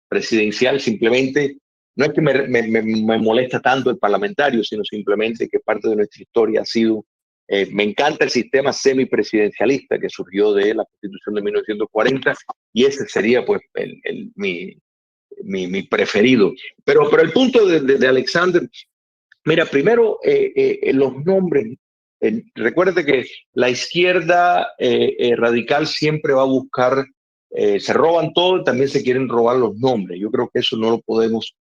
presidencial, simplemente no es que me molesta tanto el parlamentario, sino simplemente que parte de nuestra historia ha sido, me encanta el sistema semipresidencialista que surgió de la Constitución de 1940 y ese sería pues mi preferido. Pero el punto de Alexander, mira, primero los nombres. Recuerde que la izquierda radical siempre va a buscar, se roban todo y también se quieren robar los nombres. Yo creo que eso no lo podemos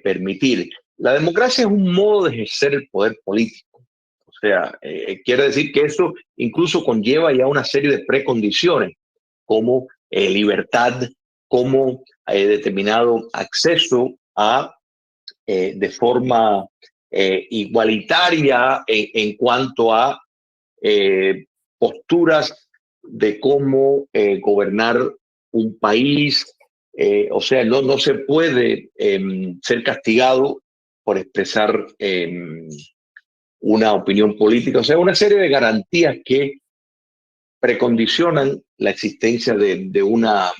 permitir. La democracia es un modo de ejercer el poder político. O sea, quiere decir que eso incluso conlleva ya una serie de precondiciones, como libertad, como determinado acceso a, de forma igualitaria en cuanto a posturas de cómo gobernar un país. O sea, no se puede ser castigado por expresar una opinión política. O sea, una serie de garantías que precondicionan la existencia de una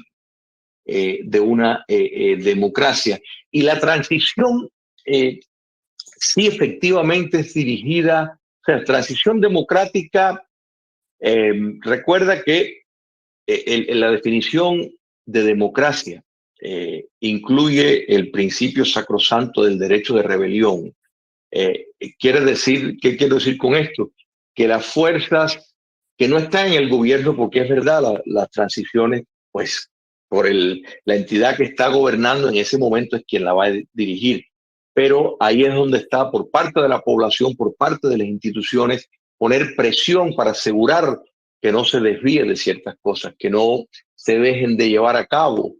democracia. Y la transición sí efectivamente es dirigida, o sea, transición democrática. Recuerda que la definición de democracia incluye el principio sacrosanto del derecho de rebelión. ¿Qué quiero decir con esto? Que las fuerzas que no están en el gobierno, porque es verdad, las transiciones, pues por la entidad que está gobernando en ese momento es quien la va a dirigir. Pero ahí es donde está, por parte de la población, por parte de las instituciones, poner presión para asegurar que no se desvíe de ciertas cosas, que no se dejen de llevar a cabo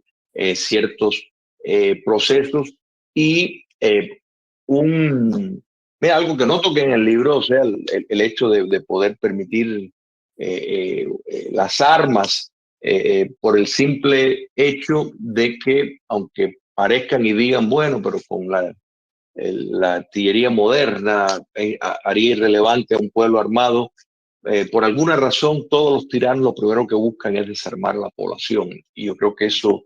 ciertos procesos. Y algo que no toqué en el libro, o sea, el hecho de poder permitir las armas por el simple hecho de que, aunque parezcan y digan, bueno, pero con la artillería moderna haría irrelevante a un pueblo armado. Por alguna razón, todos los tiranos lo primero que buscan es desarmar a la población. Y yo creo que eso,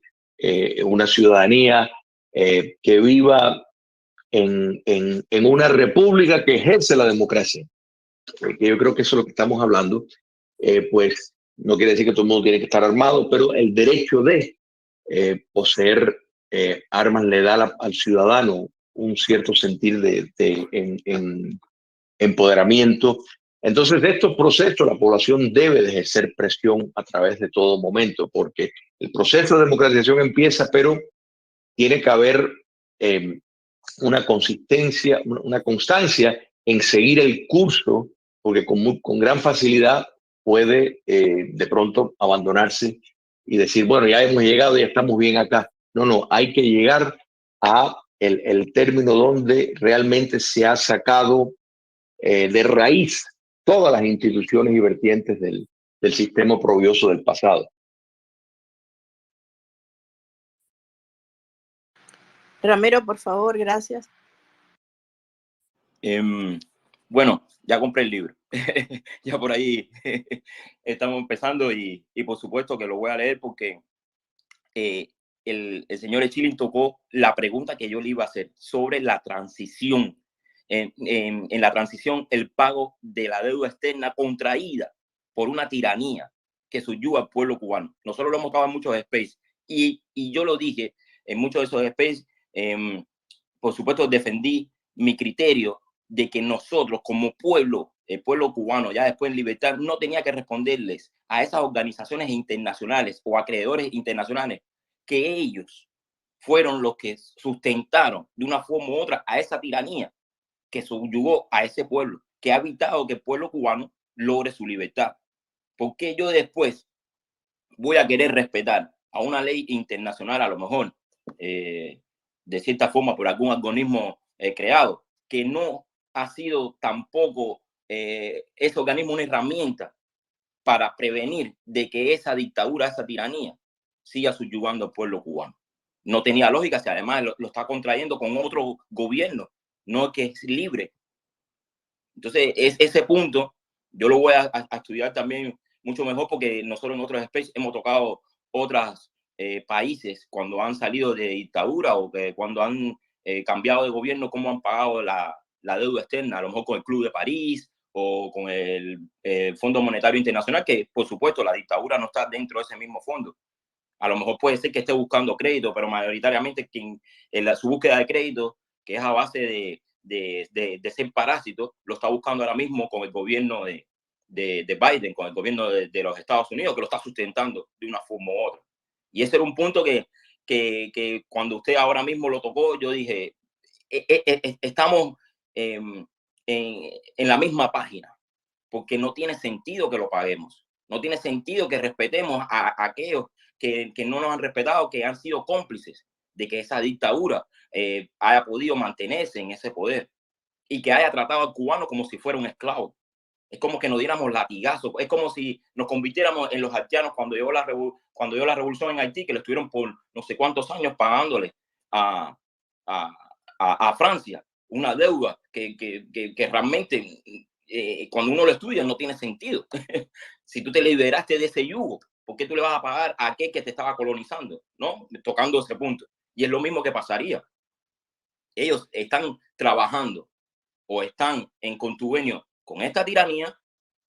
una ciudadanía que viva en una república que ejerce la democracia, que yo creo que eso es lo que estamos hablando, pues no quiere decir que todo el mundo tiene que estar armado, pero el derecho de poseer armas le da al ciudadano un cierto sentir de empoderamiento. Entonces, de estos procesos, la población debe de ejercer presión a través de todo momento, porque el proceso de democratización empieza, pero tiene que haber una consistencia, una constancia en seguir el curso, porque con gran facilidad puede de pronto abandonarse y decir, bueno, ya hemos llegado, ya estamos bien acá. No, hay que llegar a el término donde realmente se ha sacado de raíz todas las instituciones y vertientes del sistema oprobioso del pasado. Ramiro, por favor, gracias. Bueno, ya compré el libro. Ya por ahí estamos empezando y por supuesto que lo voy a leer porque el señor Echilin tocó la pregunta que yo le iba a hacer sobre la transición. En la transición, el pago de la deuda externa contraída por una tiranía que subyuga al pueblo cubano. Nosotros lo hemos tocado en muchos space y yo lo dije en muchos de esos space. Por supuesto, defendí mi criterio de que nosotros como pueblo, el pueblo cubano, ya después en libertad, no tenía que responderles a esas organizaciones internacionales o acreedores internacionales que ellos fueron los que sustentaron de una forma u otra a esa tiranía que subyugó a ese pueblo, que ha evitado que el pueblo cubano logre su libertad. ¿Por qué yo después voy a querer respetar a una ley internacional, a lo mejor, de cierta forma, por algún organismo creado, que no ha sido tampoco ese organismo una herramienta para prevenir de que esa dictadura, esa tiranía, siga subyugando al pueblo cubano? No tenía lógica si además lo está contrayendo con otro gobierno, no que es libre. Entonces, ese punto yo lo voy a estudiar también mucho mejor porque nosotros en otros especies hemos tocado otros países cuando han salido de dictadura o que cuando han cambiado de gobierno, cómo han pagado la deuda externa, a lo mejor con el Club de París o con el Fondo Monetario Internacional, que por supuesto la dictadura no está dentro de ese mismo fondo. A lo mejor puede ser que esté buscando crédito, pero mayoritariamente su búsqueda de crédito, que es a base de ser parásito, lo está buscando ahora mismo con el gobierno de Biden, con el gobierno de los Estados Unidos, que lo está sustentando de una forma u otra. Y ese era un punto que cuando usted ahora mismo lo tocó, yo dije, estamos en la misma página, porque no tiene sentido que lo paguemos. No tiene sentido que respetemos a aquellos que no nos han respetado, que han sido cómplices de que esa dictadura haya podido mantenerse en ese poder y que haya tratado al cubano como si fuera un esclavo. Es como que nos diéramos latigazos. Es como si nos convirtiéramos en los haitianos cuando llegó la revolución en Haití, que le estuvieron por no sé cuántos años pagándole a Francia una deuda que realmente cuando uno lo estudia no tiene sentido. Si tú te liberaste de ese yugo, ¿por qué tú le vas a pagar a aquel que te estaba colonizando? ¿No? Tocando ese punto. Y es lo mismo que pasaría. Ellos están trabajando o están en contubernio con esta tiranía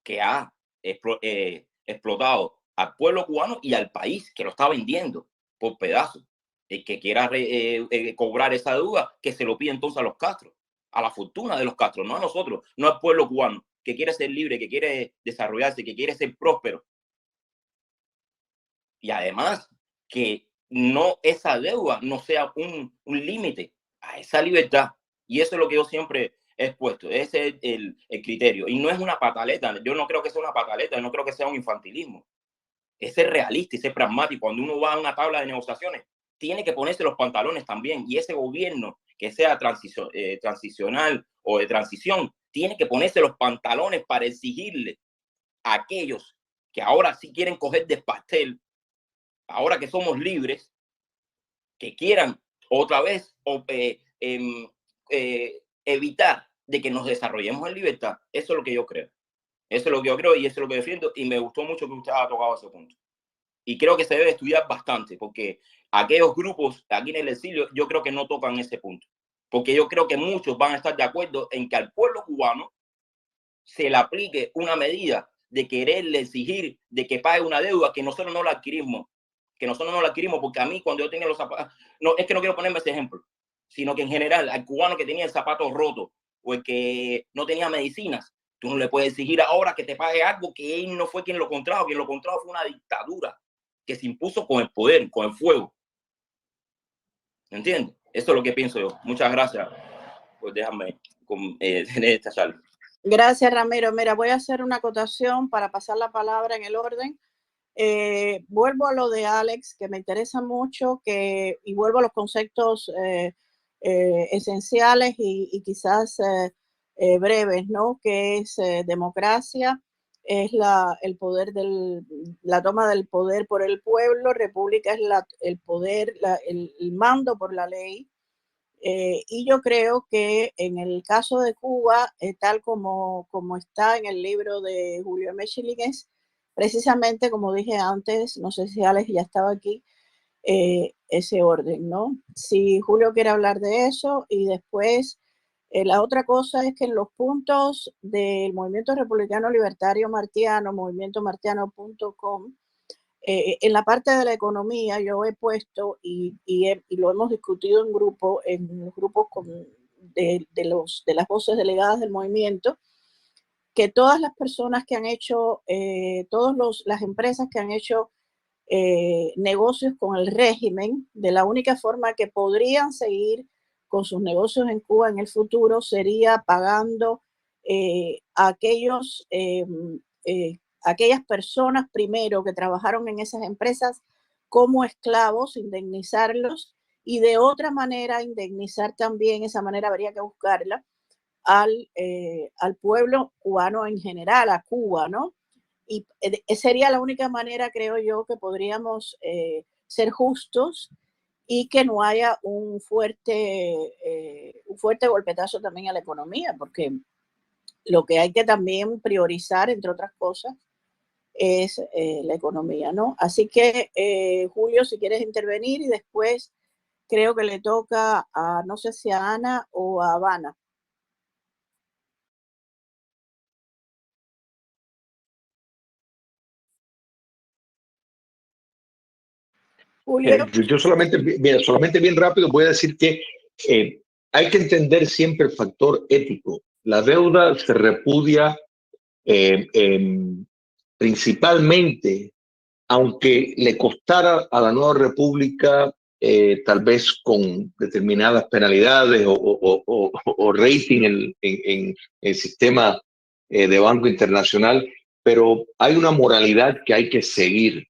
que ha explotado al pueblo cubano y al país, que lo está vendiendo por pedazos. El que quiera cobrar esa deuda, que se lo pide entonces a los Castro, a la fortuna de los Castro, no a nosotros, no al pueblo cubano, que quiere ser libre, que quiere desarrollarse, que quiere ser próspero. Y además, que no esa deuda no sea un límite a esa libertad. Y eso es lo que yo siempre he expuesto. Ese es el criterio. Y no es una pataleta. Yo no creo que sea una pataleta. No creo que sea un infantilismo. Es ser realista y ser pragmático. Cuando uno va a una tabla de negociaciones, tiene que ponerse los pantalones también. Y ese gobierno que sea transicional o de transición, tiene que ponerse los pantalones para exigirle a aquellos que ahora sí quieren coger de pastel, ahora que somos libres, que quieran otra vez evitar de que nos desarrollemos en libertad. Eso es lo que yo creo. Eso es lo que yo creo y eso es lo que defiendo. Y me gustó mucho que usted haya tocado ese punto. Y creo que se debe estudiar bastante, porque aquellos grupos aquí en el exilio, yo creo que no tocan ese punto. Porque yo creo que muchos van a estar de acuerdo en que al pueblo cubano se le aplique una medida de quererle exigir de que pague una deuda que nosotros no la adquirimos. Que nosotros no la adquirimos, porque a mí cuando yo tenía los zapatos, no es que no quiero ponerme ese ejemplo, sino que en general al cubano que tenía el zapato roto o el que no tenía medicinas, tú no le puedes exigir ahora que te pague algo que él no fue quien lo contrajo. Quien lo contrajo fue una dictadura que se impuso con el poder, con el fuego. ¿Entiendes? Eso es lo que pienso yo. Muchas gracias por dejarme tener esta charla. Gracias, Ramiro. Mira, voy a hacer una acotación para pasar la palabra en el orden. Vuelvo a lo de Alex, que me interesa mucho, y vuelvo a los conceptos esenciales y quizás breves, ¿no? Que es democracia, es el poder la toma del poder por el pueblo, república es el poder, el mando por la ley, Y yo creo que en el caso de Cuba, tal como está en el libro de Julio M. Schilling, es precisamente, como dije antes, no sé si Alex ya estaba aquí, ese orden, ¿no? Si Julio quiere hablar de eso, y después la otra cosa es que en los puntos del Movimiento Republicano Libertario Martiano, movimientomartiano.com, en la parte de la economía yo he puesto y lo hemos discutido en grupos de las voces delegadas del movimiento, que todas las personas que han hecho, las empresas que han hecho negocios con el régimen, de la única forma que podrían seguir con sus negocios en Cuba en el futuro sería pagando aquellas personas primero que trabajaron en esas empresas como esclavos, indemnizarlos, y de otra manera indemnizar también, esa manera habría que buscarla, al pueblo cubano en general, a Cuba, ¿no? Y sería la única manera, creo yo, que podríamos ser justos y que no haya un fuerte golpetazo también a la economía, porque lo que hay que también priorizar, entre otras cosas, es la economía, ¿no? Así que, Julio, si quieres intervenir, y después creo que le toca a, no sé si a Ana o a Habana. Julio. Yo solamente bien rápido voy a decir que hay que entender siempre el factor ético. La deuda se repudia principalmente, aunque le costara a la nueva república, tal vez con determinadas penalidades o rating en el sistema de Banco Internacional, pero hay una moralidad que hay que seguir.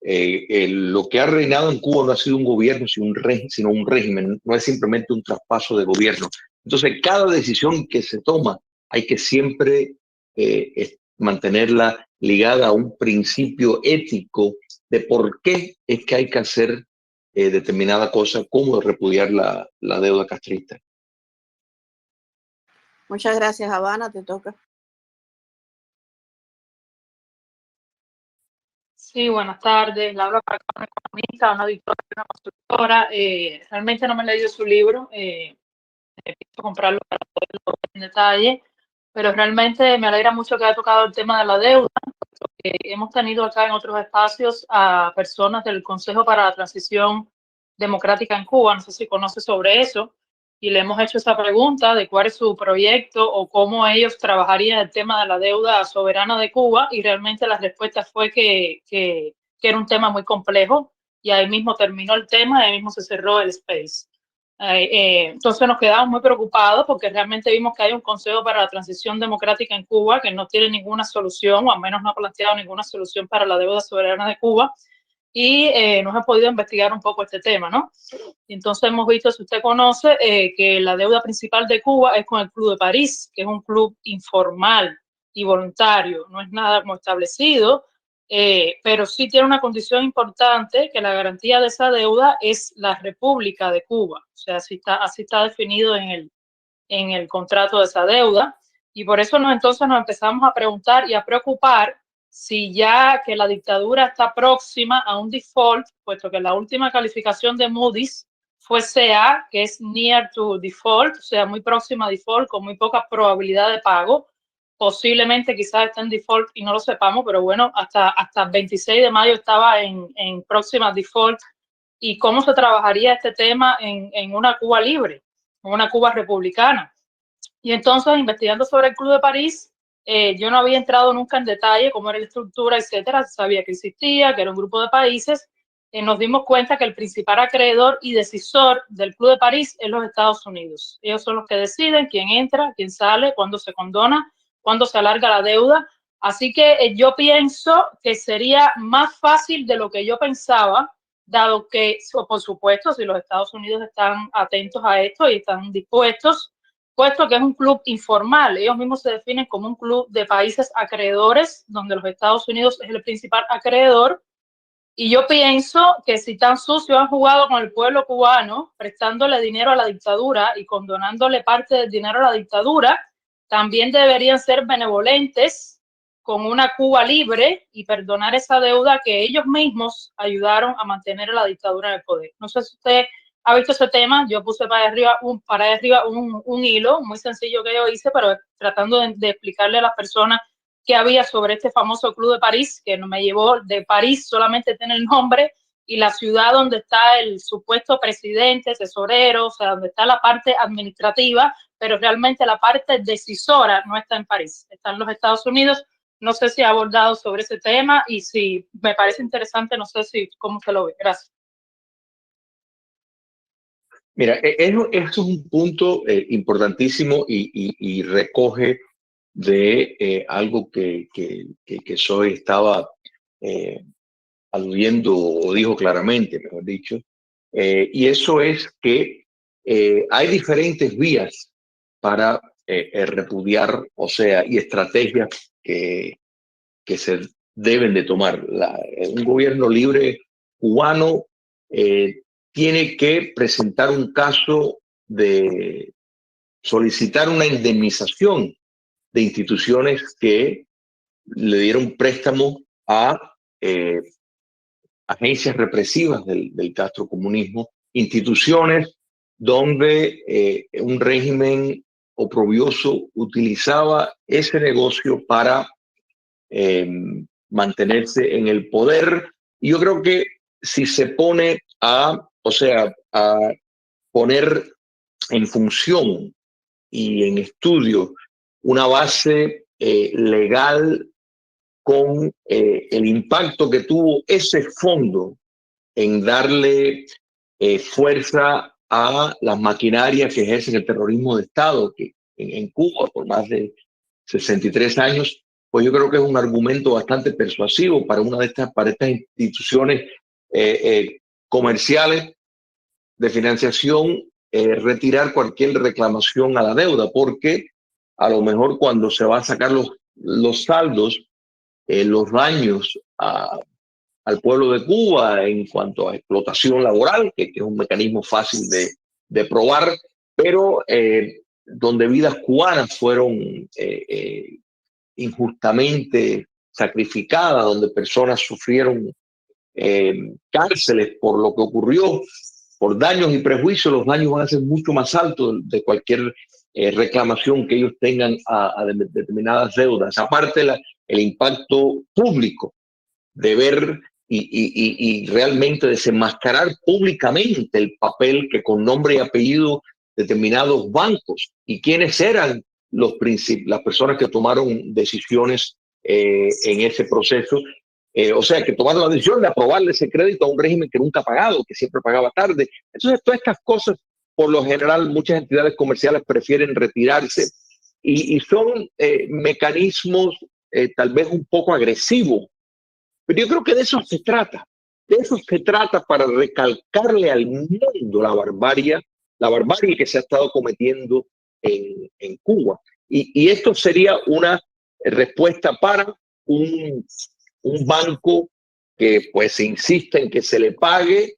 Lo que ha reinado en Cuba no ha sido un gobierno, sino un régimen, no es simplemente un traspaso de gobierno. Entonces, cada decisión que se toma hay que siempre mantenerla ligada a un principio ético de por qué es que hay que hacer determinada cosa, como repudiar la deuda castrista. Muchas gracias, Habana, te toca. Sí, buenas tardes. Laura, para acá, una economista, una auditora, una consultora. Realmente no me he leído su libro. Necesito comprarlo para poderlo ver en detalle. Pero realmente me alegra mucho que haya tocado el tema de la deuda, porque hemos tenido acá en otros espacios a personas del Consejo para la Transición Democrática en Cuba. No sé si conoce sobre eso. Y le hemos hecho esa pregunta de cuál es su proyecto o cómo ellos trabajarían el tema de la deuda soberana de Cuba, y realmente la respuesta fue que era un tema muy complejo, y ahí mismo terminó el tema y ahí mismo se cerró el space. Entonces nos quedamos muy preocupados porque realmente vimos que hay un Consejo para la Transición Democrática en Cuba que no tiene ninguna solución, o al menos no ha planteado ninguna solución para la deuda soberana de Cuba, y nos ha podido investigar un poco este tema, ¿no? Entonces hemos visto, si usted conoce, que la deuda principal de Cuba es con el Club de París, que es un club informal y voluntario, no es nada como establecido, pero sí tiene una condición importante, que la garantía de esa deuda es la República de Cuba. O sea, así está definido en el contrato de esa deuda, y por eso entonces nos empezamos a preguntar y a preocupar si ya que la dictadura está próxima a un default, puesto que la última calificación de Moody's fue CA, que es near to default, o sea, muy próxima a default, con muy poca probabilidad de pago. Posiblemente quizás está en default y no lo sepamos, pero bueno, hasta el 26 de mayo estaba en próxima default. ¿Y cómo se trabajaría este tema en una Cuba libre, en una Cuba republicana? Y entonces, investigando sobre el Club de París, yo no había entrado nunca en detalle cómo era la estructura, etcétera. Sabía que existía, que era un grupo de países. Nos dimos cuenta que el principal acreedor y decisor del Club de París es los Estados Unidos. Ellos son los que deciden quién entra, quién sale, cuándo se condona, cuándo se alarga la deuda. Así que yo pienso que sería más fácil de lo que yo pensaba, dado que, por supuesto, si los Estados Unidos están atentos a esto y están dispuestos, puesto que es un club informal. Ellos mismos se definen como un club de países acreedores, donde los Estados Unidos es el principal acreedor, Y yo pienso que si tan sucio han jugado con el pueblo cubano, prestándole dinero a la dictadura y condonándole parte del dinero a la dictadura, también deberían ser benevolentes con una Cuba libre y perdonar esa deuda que ellos mismos ayudaron a mantener a la dictadura en el poder. No sé si usted ha visto ese tema. Yo puse para allá arriba un hilo muy sencillo que yo hice, pero tratando de explicarle a las personas que había sobre este famoso Club de París, que no me llevó de París, solamente tiene el nombre, y la ciudad donde está el supuesto presidente, tesorero, o sea, donde está la parte administrativa, pero realmente la parte decisora no está en París, está en los Estados Unidos. No sé si ha abordado sobre ese tema y si me parece interesante, no sé si cómo se lo ve. Gracias. Mira, eso es un punto importantísimo y recoge de algo que Zoe estaba aludiendo o dijo claramente, mejor dicho, y eso es que hay diferentes vías para repudiar, o sea, y estrategias que se deben de tomar. Un gobierno libre cubano tiene que presentar un caso de solicitar una indemnización de instituciones que le dieron préstamo a agencias represivas del castrocomunismo, instituciones donde un régimen oprobioso utilizaba ese negocio para mantenerse en el poder. Y yo creo que si se pone a poner en función y en estudio una base legal con el impacto que tuvo ese fondo en darle fuerza a las maquinarias que ejercen el terrorismo de Estado, que en Cuba por más de 63 años, pues yo creo que es un argumento bastante persuasivo para para estas instituciones comerciales de financiación retirar cualquier reclamación a la deuda, porque a lo mejor cuando se va a sacar los saldos, los daños al pueblo de Cuba en cuanto a explotación laboral, que es un mecanismo fácil de probar, pero donde vidas cubanas fueron injustamente sacrificadas, donde personas sufrieron cárceles por lo que ocurrió, por daños y prejuicios, los daños van a ser mucho más altos de cualquier reclamación que ellos tengan a determinadas deudas. Aparte, el impacto público de ver y realmente desenmascarar públicamente el papel que con nombre y apellido determinados bancos y quiénes eran las personas que tomaron decisiones en ese proceso. O sea, que tomaron la decisión de aprobarle ese crédito a un régimen que nunca ha pagado, que siempre pagaba tarde. Entonces, todas estas cosas, por lo general, muchas entidades comerciales prefieren retirarse y son mecanismos tal vez un poco agresivos. Pero yo creo que de eso se trata. De eso se trata para recalcarle al mundo la barbarie que se ha estado cometiendo en Cuba. Y esto sería una respuesta para un banco que pues insiste en que se le pague,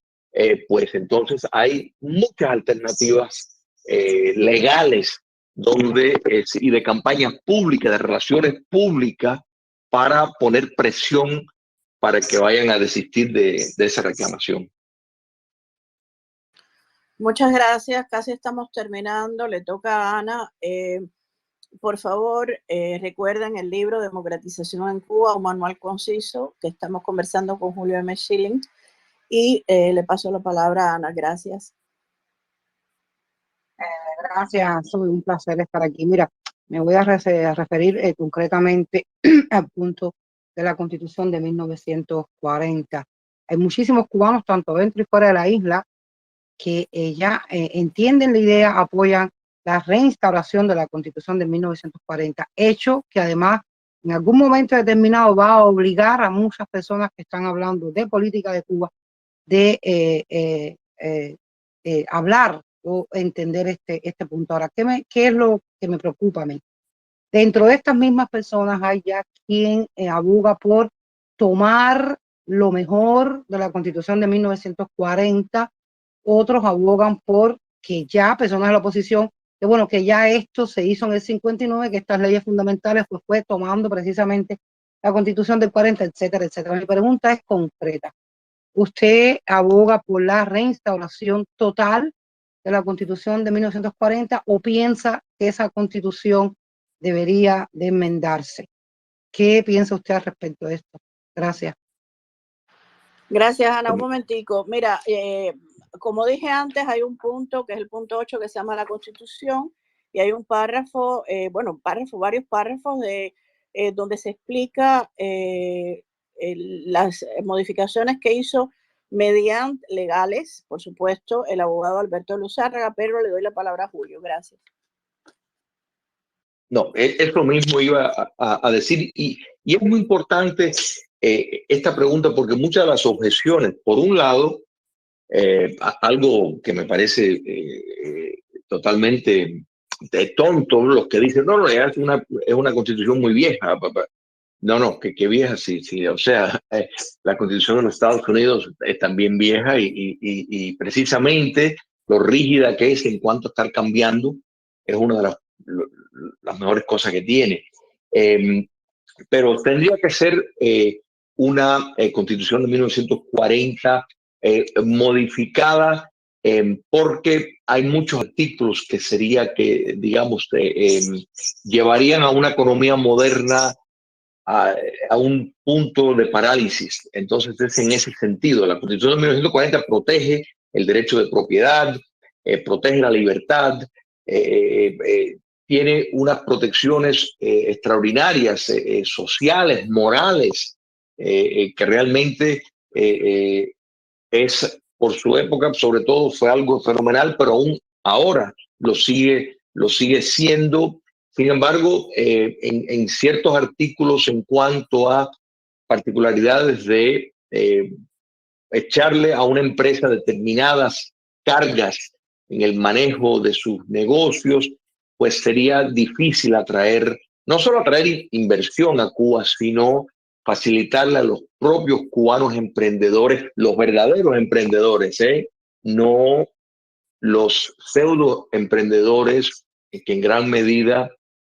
pues entonces hay muchas alternativas legales y de campañas públicas, de relaciones públicas para poner presión para que vayan a desistir de esa reclamación. Muchas gracias, casi estamos terminando, le toca a Ana. Por favor, recuerden el libro Democratización en Cuba, un manual conciso, que estamos conversando con Julio M. Schilling, y le paso la palabra a Ana. Gracias. Gracias, soy un placer estar aquí. Mira, me voy a referir concretamente al punto de la Constitución de 1940. Hay muchísimos cubanos, tanto dentro y fuera de la isla, que ya entienden la idea, apoyan la reinstauración de la Constitución de 1940, hecho que además en algún momento determinado va a obligar a muchas personas que están hablando de política de Cuba de hablar o entender este punto. Ahora, ¿qué es lo que me preocupa a mí? Dentro de estas mismas personas hay ya quien aboga por tomar lo mejor de la Constitución de 1940, otros abogan por que ya personas de la oposición, que bueno, que ya esto se hizo en el 59, que estas leyes fundamentales pues fue tomando precisamente la Constitución del 40, etcétera, etcétera. Mi pregunta es concreta. ¿Usted aboga por la reinstauración total de la Constitución de 1940 o piensa que esa Constitución debería de enmendarse? ¿Qué piensa usted al respecto de esto? Gracias. Gracias, Ana. Un momentico. Mira, como dije antes, hay un punto que es el punto 8 que se llama la Constitución y hay un párrafo, varios párrafos donde se explica las modificaciones que hizo mediante legales, por supuesto, el abogado Alberto Luzárraga, pero le doy la palabra a Julio. Gracias. No, es lo mismo iba a decir, y es muy importante esta pregunta porque muchas de las objeciones, por un lado, algo que me parece totalmente tonto, los que dicen, no, es una constitución muy vieja, papá. No, que vieja, sí, o sea, la constitución de los Estados Unidos es también vieja y precisamente lo rígida que es en cuanto a estar cambiando es una de las mejores cosas que tiene. Pero tendría que ser una constitución de 1940 modificada porque hay muchos artículos que sería que, digamos, llevarían a una economía moderna a un punto de parálisis. Entonces, es en ese sentido. La Constitución de 1940 protege el derecho de propiedad, protege la libertad, tiene unas protecciones extraordinarias, sociales, morales, que realmente es, por su época, sobre todo, fue algo fenomenal, pero aún ahora lo sigue siendo. Sin embargo, en ciertos artículos en cuanto a particularidades de echarle a una empresa determinadas cargas en el manejo de sus negocios, pues sería difícil atraer, no solo atraer inversión a Cuba, sino facilitarle a los propios cubanos emprendedores, los verdaderos emprendedores, no los pseudo emprendedores que en gran medida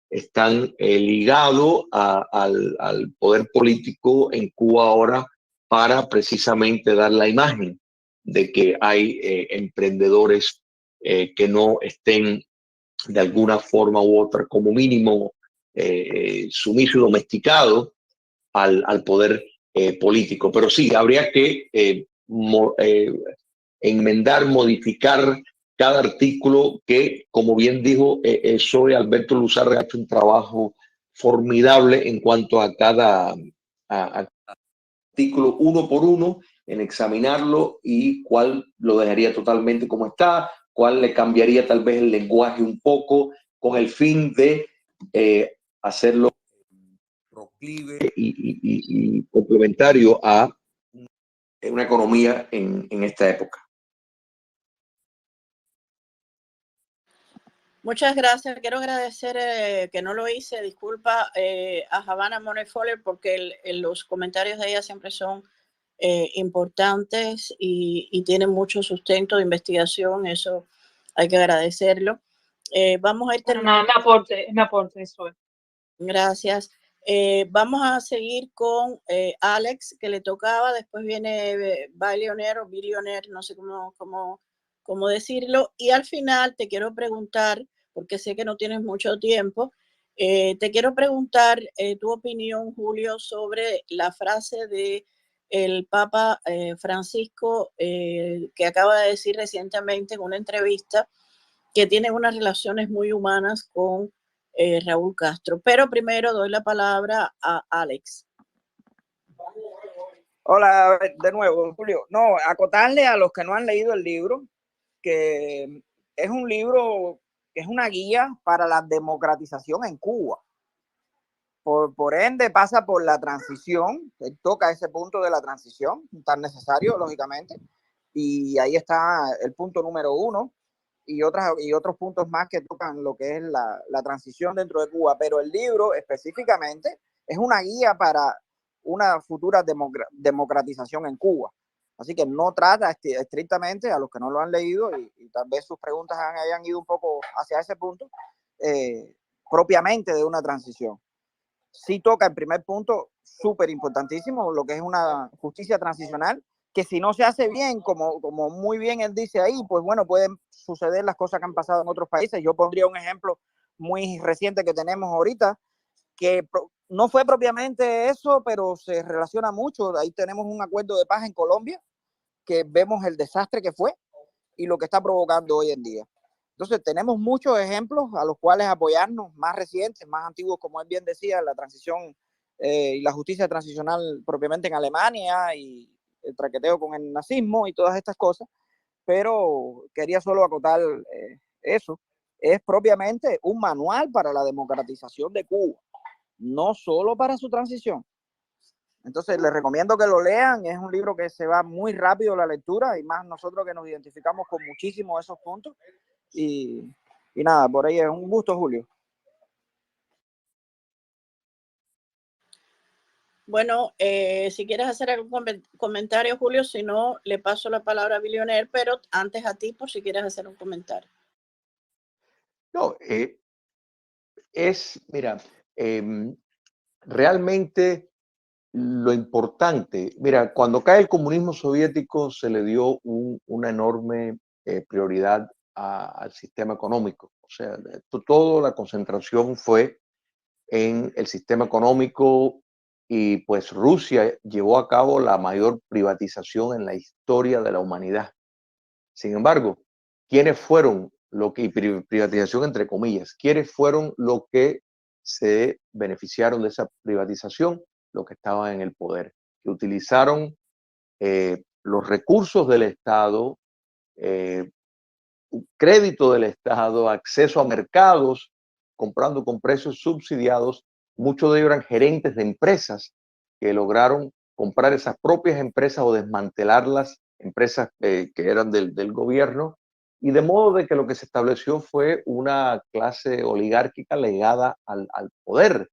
están ligados al poder político en Cuba ahora para precisamente dar la imagen de que hay emprendedores que no estén de alguna forma u otra, como mínimo, sumiso y domesticado al poder político. Pero sí, habría que enmendar, modificar cada artículo que, como bien dijo soy Alberto Luzárraga, ha hecho un trabajo formidable en cuanto a cada artículo uno por uno, en examinarlo y cuál lo dejaría totalmente como está, cuál le cambiaría tal vez el lenguaje un poco con el fin de hacerlo proclive y complementario a una economía en esta época. Muchas gracias. Quiero agradecer que no lo hice, disculpa, a Havana Monefoller porque los comentarios de ella siempre son importantes y tienen mucho sustento de investigación, eso hay que agradecerlo. Vamos a ir terminando. Me aporte, eso es. Gracias. Vamos a seguir con Alex, que le tocaba, después viene Billionaire, no sé cómo decirlo, y al final te quiero preguntar, porque sé que no tienes mucho tiempo, te quiero preguntar tu opinión, Julio, sobre la frase de el Papa Francisco que acaba de decir recientemente en una entrevista que tiene unas relaciones muy humanas con Raúl Castro. Pero primero doy la palabra a Alex. Hola, de nuevo, Julio. No, acotarle a los que no han leído el libro, que es un libro que es una guía para la democratización en Cuba. Por ende, pasa por la transición, toca ese punto de la transición, tan necesario, lógicamente, y ahí está el punto número 1, y otros puntos más que tocan lo que es la transición dentro de Cuba, pero el libro específicamente es una guía para una futura democratización en Cuba. Así que no trata estrictamente, a los que no lo han leído, y tal vez sus preguntas hayan ido un poco hacia ese punto, propiamente de una transición. Sí toca el primer punto, súper importantísimo, lo que es una justicia transicional, que si no se hace bien, como muy bien él dice ahí, pues bueno, pueden suceder las cosas que han pasado en otros países. Yo pondría un ejemplo muy reciente que tenemos ahorita, que no fue propiamente eso, pero se relaciona mucho. Ahí tenemos un acuerdo de paz en Colombia, que vemos el desastre que fue y lo que está provocando hoy en día. Entonces tenemos muchos ejemplos a los cuales apoyarnos, más recientes, más antiguos, como él bien decía, la transición y la justicia transicional propiamente en Alemania y el traqueteo con el nazismo y todas estas cosas, pero quería solo acotar eso. Es propiamente un manual para la democratización de Cuba, no solo para su transición. Entonces les recomiendo que lo lean, es un libro que se va muy rápido la lectura y más nosotros que nos identificamos con muchísimos de esos puntos. Y nada, por ahí es un gusto, Julio. Bueno, si quieres hacer algún comentario, Julio, si no, le paso la palabra a Billionaire, pero antes a ti, por si quieres hacer un comentario. No, mira, realmente lo importante, mira, cuando cae el comunismo soviético se le dio una enorme prioridad al sistema económico. O sea, toda la concentración fue en el sistema económico y pues Rusia llevó a cabo la mayor privatización en la historia de la humanidad. Sin embargo, ¿quiénes fueron lo que, privatización entre comillas, quiénes fueron los que se beneficiaron de esa privatización? Los que estaban en el poder, que utilizaron los recursos del Estado, crédito del Estado, acceso a mercados, comprando con precios subsidiados. Muchos de ellos eran gerentes de empresas que lograron comprar esas propias empresas o desmantelarlas, empresas que eran del gobierno, y de modo de que lo que se estableció fue una clase oligárquica legada al poder,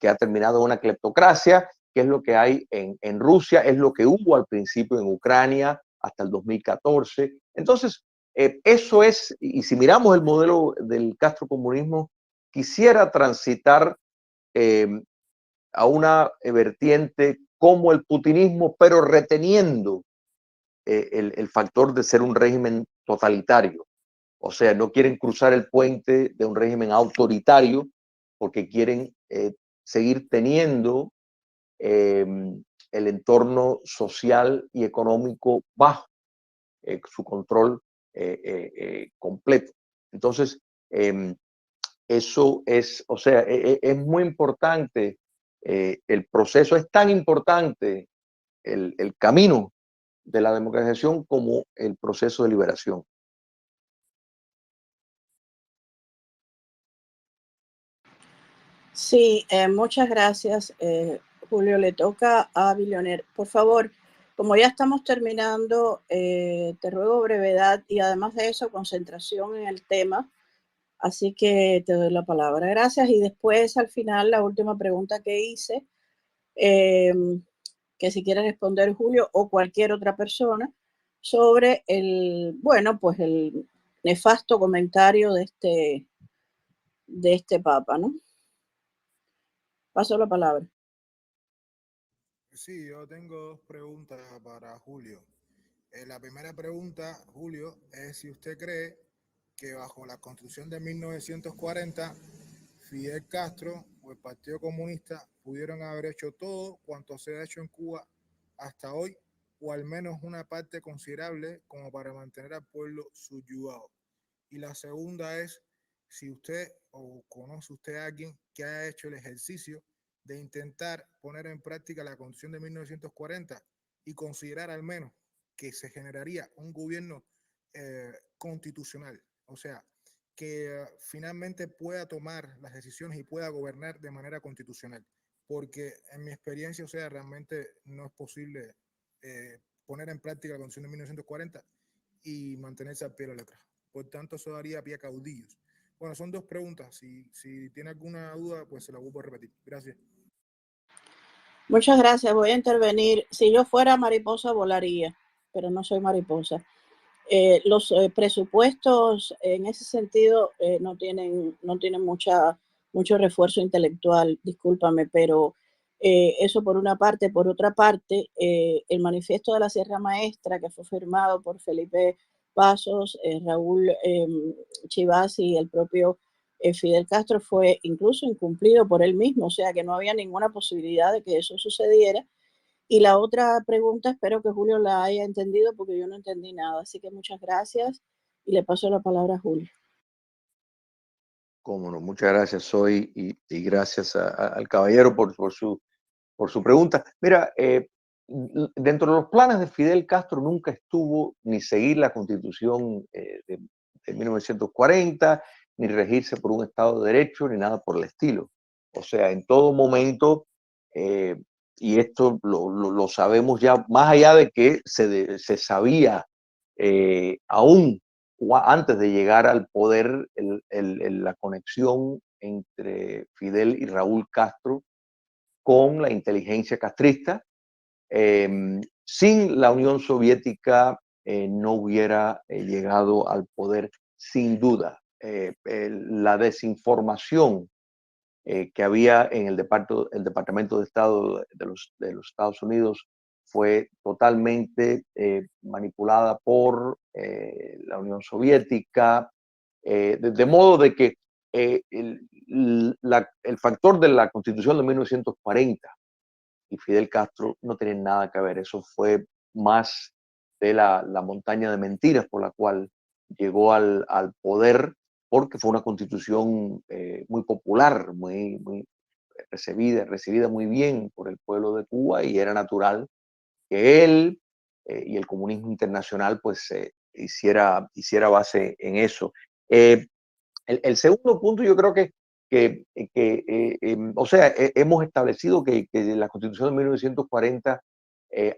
que ha terminado en una cleptocracia, que es lo que hay en Rusia, es lo que hubo al principio en Ucrania hasta el 2014. Entonces, eso es, y si miramos el modelo del castrocomunismo, quisiera transitar a una vertiente como el putinismo, pero reteniendo el factor de ser un régimen totalitario. O sea, no quieren cruzar el puente de un régimen autoritario porque quieren seguir teniendo el entorno social y económico bajo su control completo. Entonces, eso es, o sea, es muy importante, el proceso es tan importante, el camino de la democratización como el proceso de liberación. Sí, muchas gracias, Julio. Le toca a Billionaire. Por favor, como ya estamos terminando, te ruego brevedad y además de eso, concentración en el tema. Así que te doy la palabra. Gracias. Y después, al final, la última pregunta que hice, que si quiere responder Julio o cualquier otra persona, sobre pues el nefasto comentario de este Papa, ¿no? Paso la palabra. Sí, yo tengo dos preguntas para Julio. La primera pregunta, Julio, es si usted cree que bajo la Constitución de 1940, Fidel Castro o el Partido Comunista pudieron haber hecho todo cuanto se ha hecho en Cuba hasta hoy, o al menos una parte considerable como para mantener al pueblo subyugado. Y la segunda es si usted o conoce usted a alguien que haya hecho el ejercicio de intentar poner en práctica la Constitución de 1940 y considerar al menos que se generaría un gobierno constitucional, o sea, que finalmente pueda tomar las decisiones y pueda gobernar de manera constitucional, porque en mi experiencia, o sea, realmente no es posible poner en práctica la Constitución de 1940 y mantenerse al pie de la letra. Por tanto, eso daría pie a caudillos. Bueno, son dos preguntas. Si tiene alguna duda, pues se la vuelvo a repetir. Gracias. Muchas gracias, voy a intervenir. Si yo fuera mariposa, volaría, pero no soy mariposa. Los presupuestos en ese sentido no tienen mucho refuerzo intelectual, discúlpame, pero eso por una parte. Por otra parte, el manifiesto de la Sierra Maestra, que fue firmado por Felipe Pasos, Raúl Chivasi y el propio Fidel Castro, fue incluso incumplido por él mismo, o sea que no había ninguna posibilidad de que eso sucediera. Y la otra pregunta, espero que Julio la haya entendido porque yo no entendí nada. Así que muchas gracias y le paso la palabra a Julio. Cómo no, muchas gracias, Soy, y gracias al caballero por su pregunta. Mira, dentro de los planes de Fidel Castro nunca estuvo ni seguir la Constitución de 1940, ni regirse por un Estado de Derecho, ni nada por el estilo. O sea, en todo momento, y esto lo sabemos ya, más allá de que se sabía aún antes de llegar al poder la conexión entre Fidel y Raúl Castro con la inteligencia castrista. Sin la Unión Soviética no hubiera llegado al poder, sin duda. La desinformación que había en el Departamento de Estado de los Estados Unidos fue totalmente manipulada por la Unión Soviética, de modo de que el factor de la Constitución de 1940 y Fidel Castro no tienen nada que ver. Eso fue más de la montaña de mentiras por la cual llegó al poder, porque fue una constitución muy popular, muy recibida muy bien por el pueblo de Cuba, y era natural que él y el comunismo internacional pues hiciera base en eso. El segundo punto, yo creo o sea, hemos establecido que la Constitución de 1940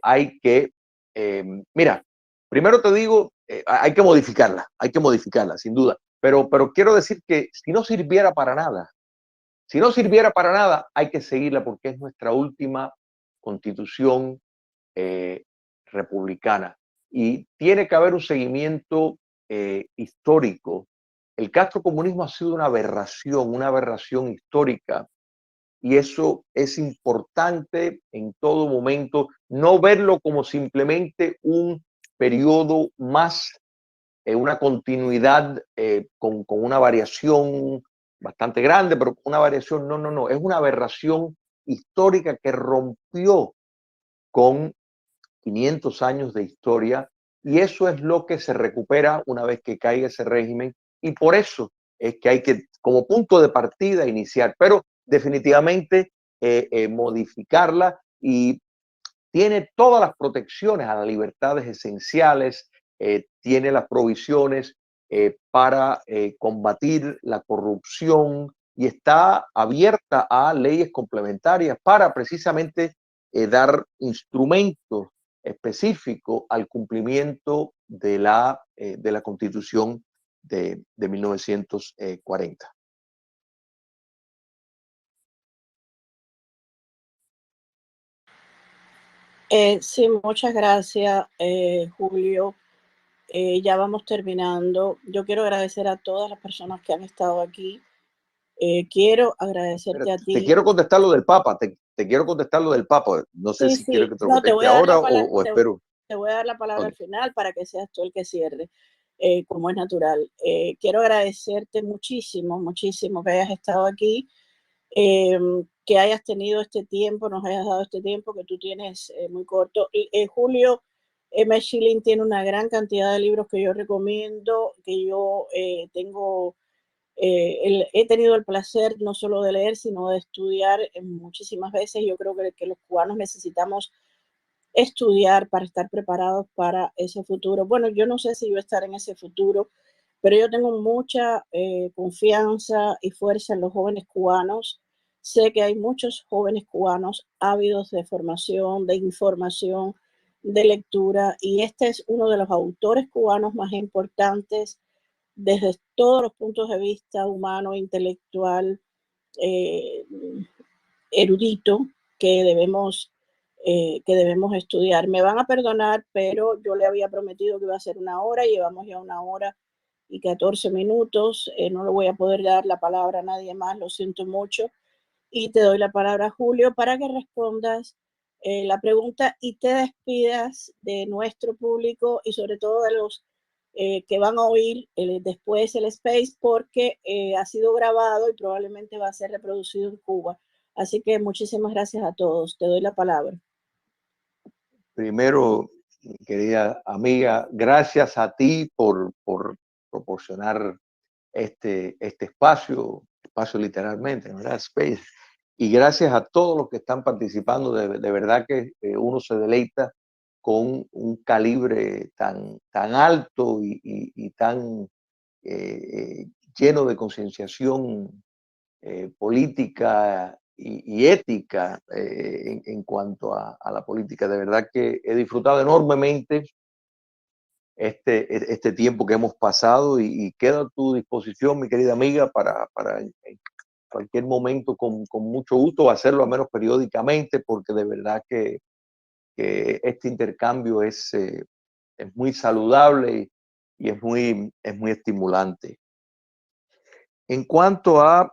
hay que, mira, primero te digo, hay que modificarla, sin duda, pero quiero decir que si no sirviera para nada, hay que seguirla porque es nuestra última Constitución republicana y tiene que haber un seguimiento histórico. El castrocomunismo ha sido una aberración histórica, y eso es importante en todo momento, no verlo como simplemente un periodo más, una continuidad con una variación bastante grande, pero una variación, no, es una aberración histórica que rompió con 500 años de historia, y eso es lo que se recupera una vez que caiga ese régimen, y por eso es que hay que, como punto de partida, iniciar, pero definitivamente modificarla, y tiene todas las protecciones a las libertades esenciales, tiene las provisiones para combatir la corrupción, y está abierta a leyes complementarias para precisamente dar instrumentos específicos al cumplimiento de la Constitución de 1940. Sí, muchas gracias, Julio. Ya vamos terminando. Yo quiero agradecer a todas las personas que han estado aquí. Quiero agradecerte a ti. Te quiero contestar lo del Papa. Te quiero contestar lo del Papa. No sé si quieres que te lo conteste ahora o espero. Te voy a dar la palabra al final para que seas tú el que cierre, como es natural. Quiero agradecerte muchísimo que hayas estado aquí, que hayas tenido este tiempo, nos hayas dado este tiempo que tú tienes muy corto. Julio M. Schilling tiene una gran cantidad de libros que yo recomiendo, que yo tengo. He tenido el placer no solo de leer, sino de estudiar muchísimas veces. Yo creo que los cubanos necesitamos estudiar para estar preparados para ese futuro. Bueno, yo no sé si yo estaré en ese futuro, pero yo tengo mucha confianza y fuerza en los jóvenes cubanos. Sé que hay muchos jóvenes cubanos ávidos de formación, de información, de lectura, y este es uno de los autores cubanos más importantes desde todos los puntos de vista humano, intelectual, erudito, que debemos estudiar. Me van a perdonar, pero yo le había prometido que iba a ser 1 hora, llevamos ya 1 hora y 14 minutos, no le voy a poder dar la palabra a nadie más, lo siento mucho, y te doy la palabra, Julio, para que respondas la pregunta y te despidas de nuestro público y sobre todo de los que van a oír después el Space, porque ha sido grabado y probablemente va a ser reproducido en Cuba. Así que muchísimas gracias a todos. Te doy la palabra. Primero, mi querida amiga, gracias a ti por proporcionar este espacio literalmente, ¿verdad? Space. Y gracias a todos los que están participando. De verdad que uno se deleita con un calibre tan alto y tan lleno de concienciación política y ética en cuanto a la política. De verdad que he disfrutado enormemente este tiempo que hemos pasado y queda a tu disposición, mi querida amiga, para en cualquier momento con mucho gusto hacerlo, a menos periódicamente, porque de verdad que este intercambio es muy saludable y es muy estimulante. En cuanto a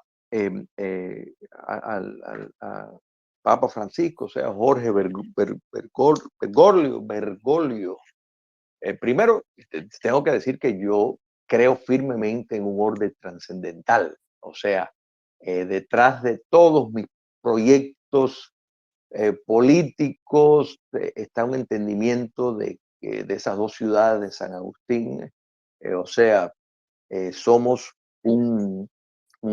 Papa Francisco, o sea, Jorge Bergoglio, primero tengo que decir que yo creo firmemente en un orden trascendental, o sea, detrás de todos mis proyectos políticos está un entendimiento de esas dos ciudades de San Agustín, o sea, somos un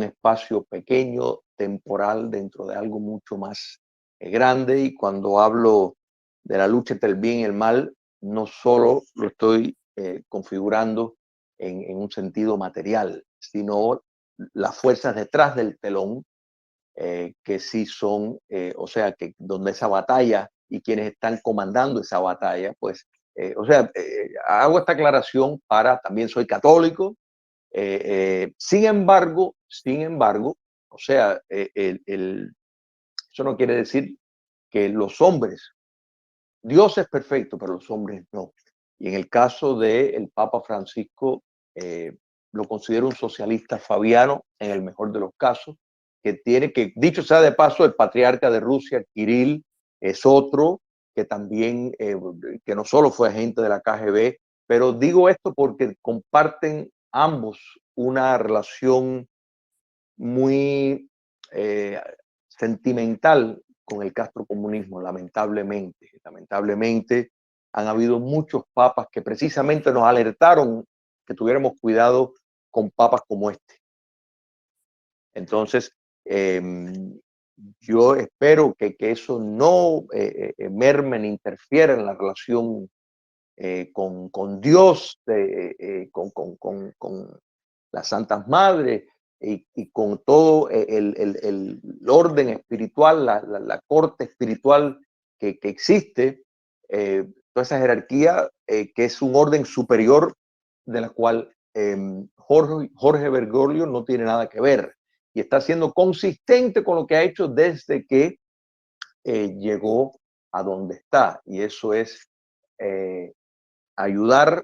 espacio pequeño, temporal, dentro de algo mucho más grande. Y cuando hablo de la lucha entre el bien y el mal, no solo lo estoy configurando en un sentido material, sino las fuerzas detrás del telón, que sí son, o sea, que donde esa batalla y quienes están comandando esa batalla, pues, o sea, hago esta aclaración para, también soy católico. Sin embargo, o sea, eso no quiere decir que los hombres, Dios es perfecto, pero los hombres no. Y en el caso del Papa Francisco, lo considero un socialista fabiano en el mejor de los casos, que, dicho sea de paso, el patriarca de Rusia, Kirill, es otro que también, que no solo fue agente de la KGB, pero digo esto porque comparten ambos una relación muy sentimental con el castrocomunismo, lamentablemente. Lamentablemente han habido muchos papas que precisamente nos alertaron que tuviéramos cuidado con papas como este. Entonces, yo espero que eso no merme ni interfiera en la relación con Dios, con las Santas Madres y con todo el orden espiritual, la corte espiritual que existe, toda esa jerarquía que es un orden superior de la cual Jorge Bergoglio no tiene nada que ver y está siendo consistente con lo que ha hecho desde que llegó a donde está, y eso es ayudar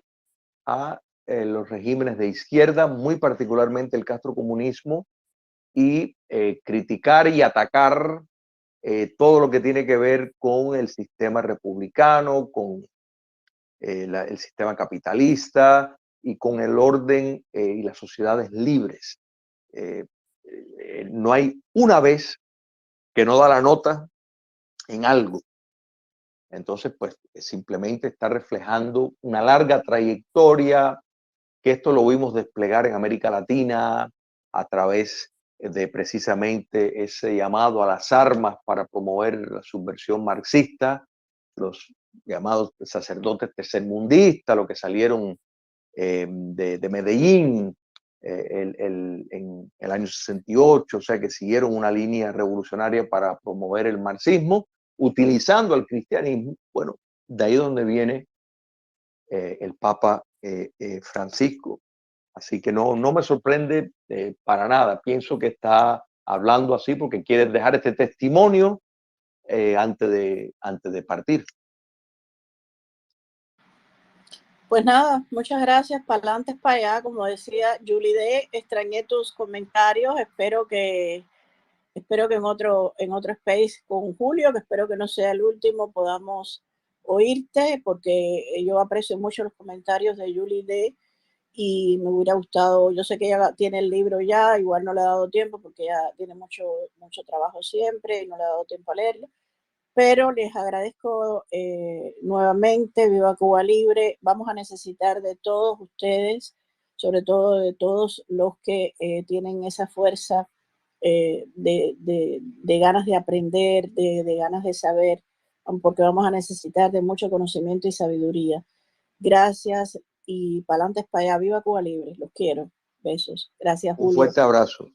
a los regímenes de izquierda, muy particularmente el castrocomunismo, y criticar y atacar todo lo que tiene que ver con el sistema republicano, con el sistema capitalista y con el orden y las sociedades libres. No hay una vez que no da la nota en algo. Entonces, pues simplemente está reflejando una larga trayectoria, que esto lo vimos desplegar en América Latina a través de precisamente ese llamado a las armas para promover la subversión marxista, los llamados sacerdotes tercermundistas, los que salieron de Medellín en el año 68, o sea, que siguieron una línea revolucionaria para promover el marxismo, utilizando al cristianismo. Bueno, de ahí donde viene el Papa Francisco. Así que no me sorprende para nada. Pienso que está hablando así porque quiere dejar este testimonio antes de partir. Pues nada, muchas gracias. Para adelante, para allá, como decía Julie D. Extrañé tus comentarios. Espero que en otro space con Julio, que espero que no sea el último, podamos oírte, porque yo aprecio mucho los comentarios de Julie D. Y me hubiera gustado, yo sé que ella tiene el libro ya, igual no le ha dado tiempo porque ella tiene mucho trabajo siempre y no le ha dado tiempo a leerlo, pero les agradezco nuevamente. Viva Cuba Libre. Vamos a necesitar de todos ustedes, sobre todo de todos los que tienen esa fuerza de ganas de aprender, de ganas de saber, porque vamos a necesitar de mucho conocimiento y sabiduría. Gracias y para adelante, para allá. Viva Cuba Libre. Los quiero. Besos. Gracias, Julio. Un fuerte abrazo.